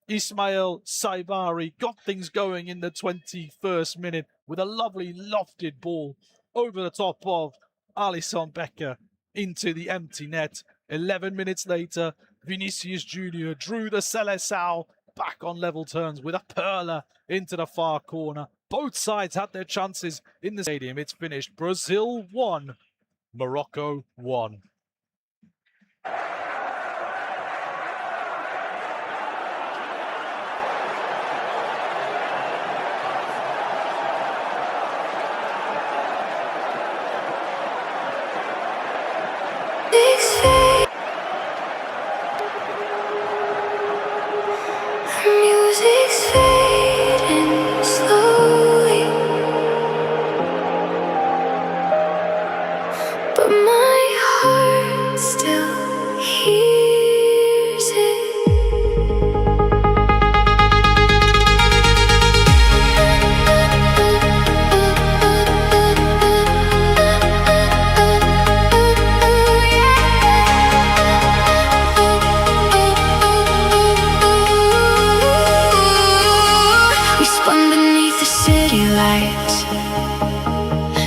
Ismail Saibari got things going in the 21st minute with a lovely lofted ball over the top of Alisson Becker into the empty net. 11 minutes later, Vinicius Jr. drew the Seleção back on level terms with a perler into the far corner. Both sides had their chances in the stadium. It's finished Brazil 1, Morocco 1. Music's fading slowly, but my heart still hears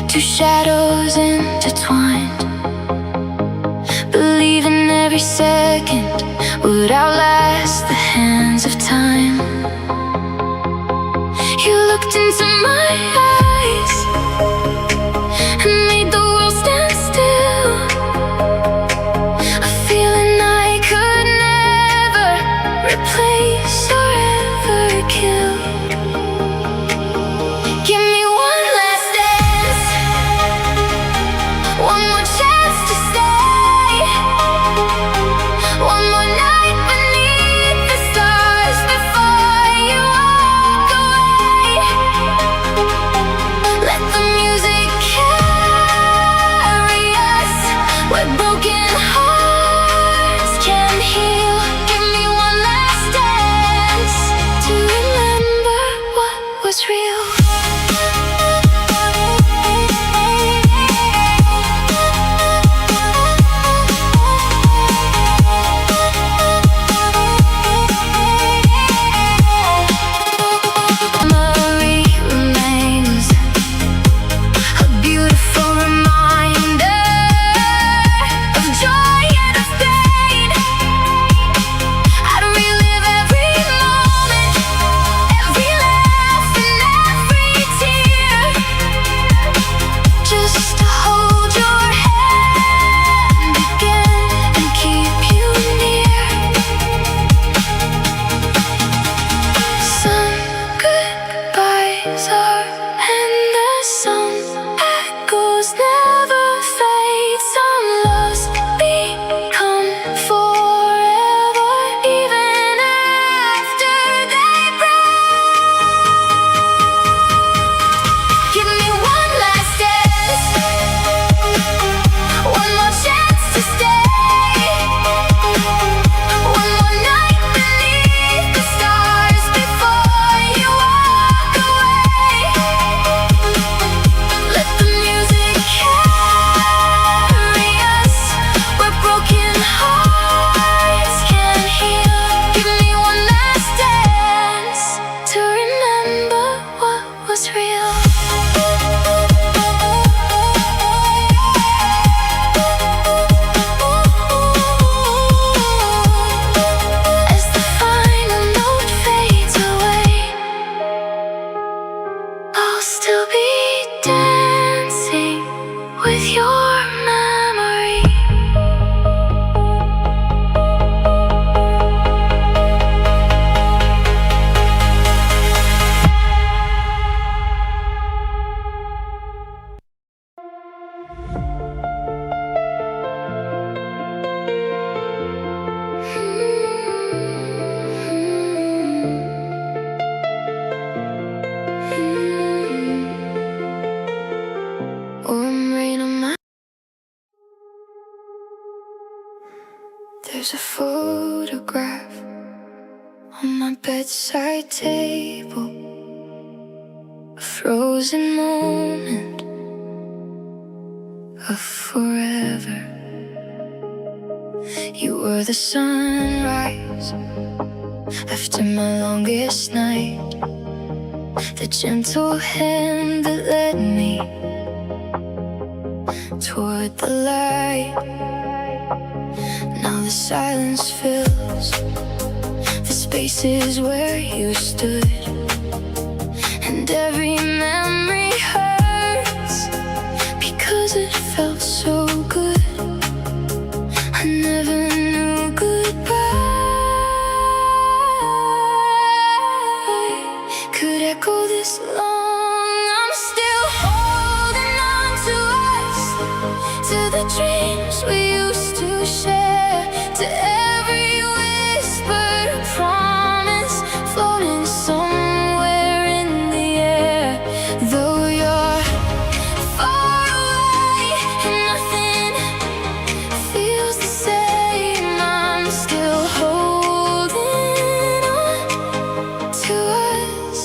two shadows intertwined, believing every second would outlast the hands of time. You looked into my eyes and made the world stand still, a feeling I could never replace or ever kill. Give me one last dance, one more chance to stay, one more night beneath the stars before you walk away. Let the music carry us where broken hearts can heal. Give me one last dance to remember what was real. There's a photograph on my bedside table, a frozen moment of You were the sunrise after my longest night, the gentle hand that led me toward the light. Now the silence fills the spaces where you stood, and every memory hurts because it felt so good. I never knew goodbye could echo this long. I'm still holding on to us, to the dreams we used to share, to every whispered promise floating somewhere in the air. Though you're far away and nothing feels the same, I'm still holding on to us,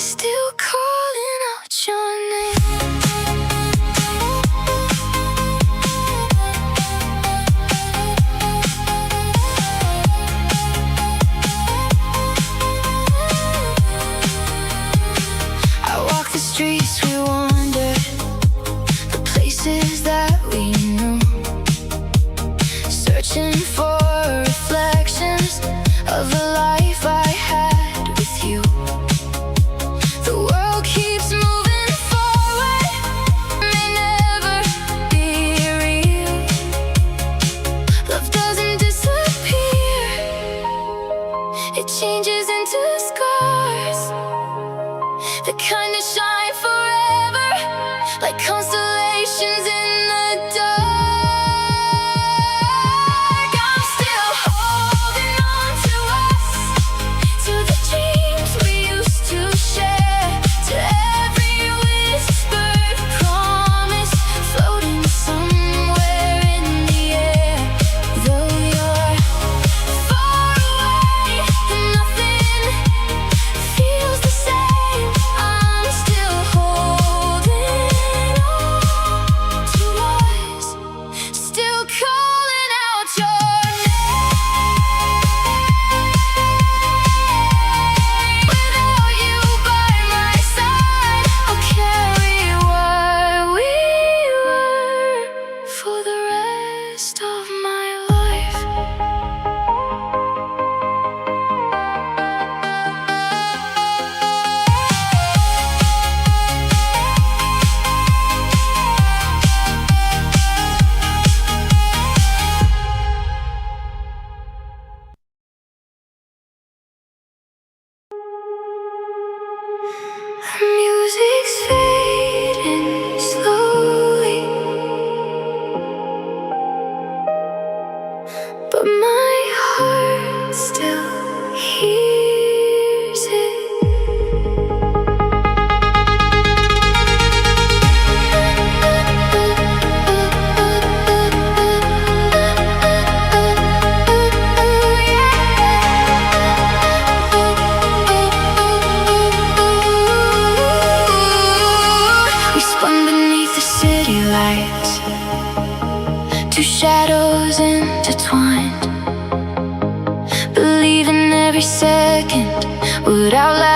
still calling out your name. I walk the streets we wandered, the places that we knew, searching for reflections of the life I had with you. The world keeps moving forward, may never be real. Love doesn't disappear, it changes into scars, the kind that shine forever, like constellations in the dark. I'm still holding on to us, to the dreams we used to share, to every whispered promise floating somewhere in the air. Though you're far away and nothing feels the same, I'm still holding on to us, still calling out your name. Without you by my side, I'll carry what we were for the rest of my life. Music's fading slowly, but my heart still hears it. We spun beneath the city lights, two shadows intertwined, believing every second would outlast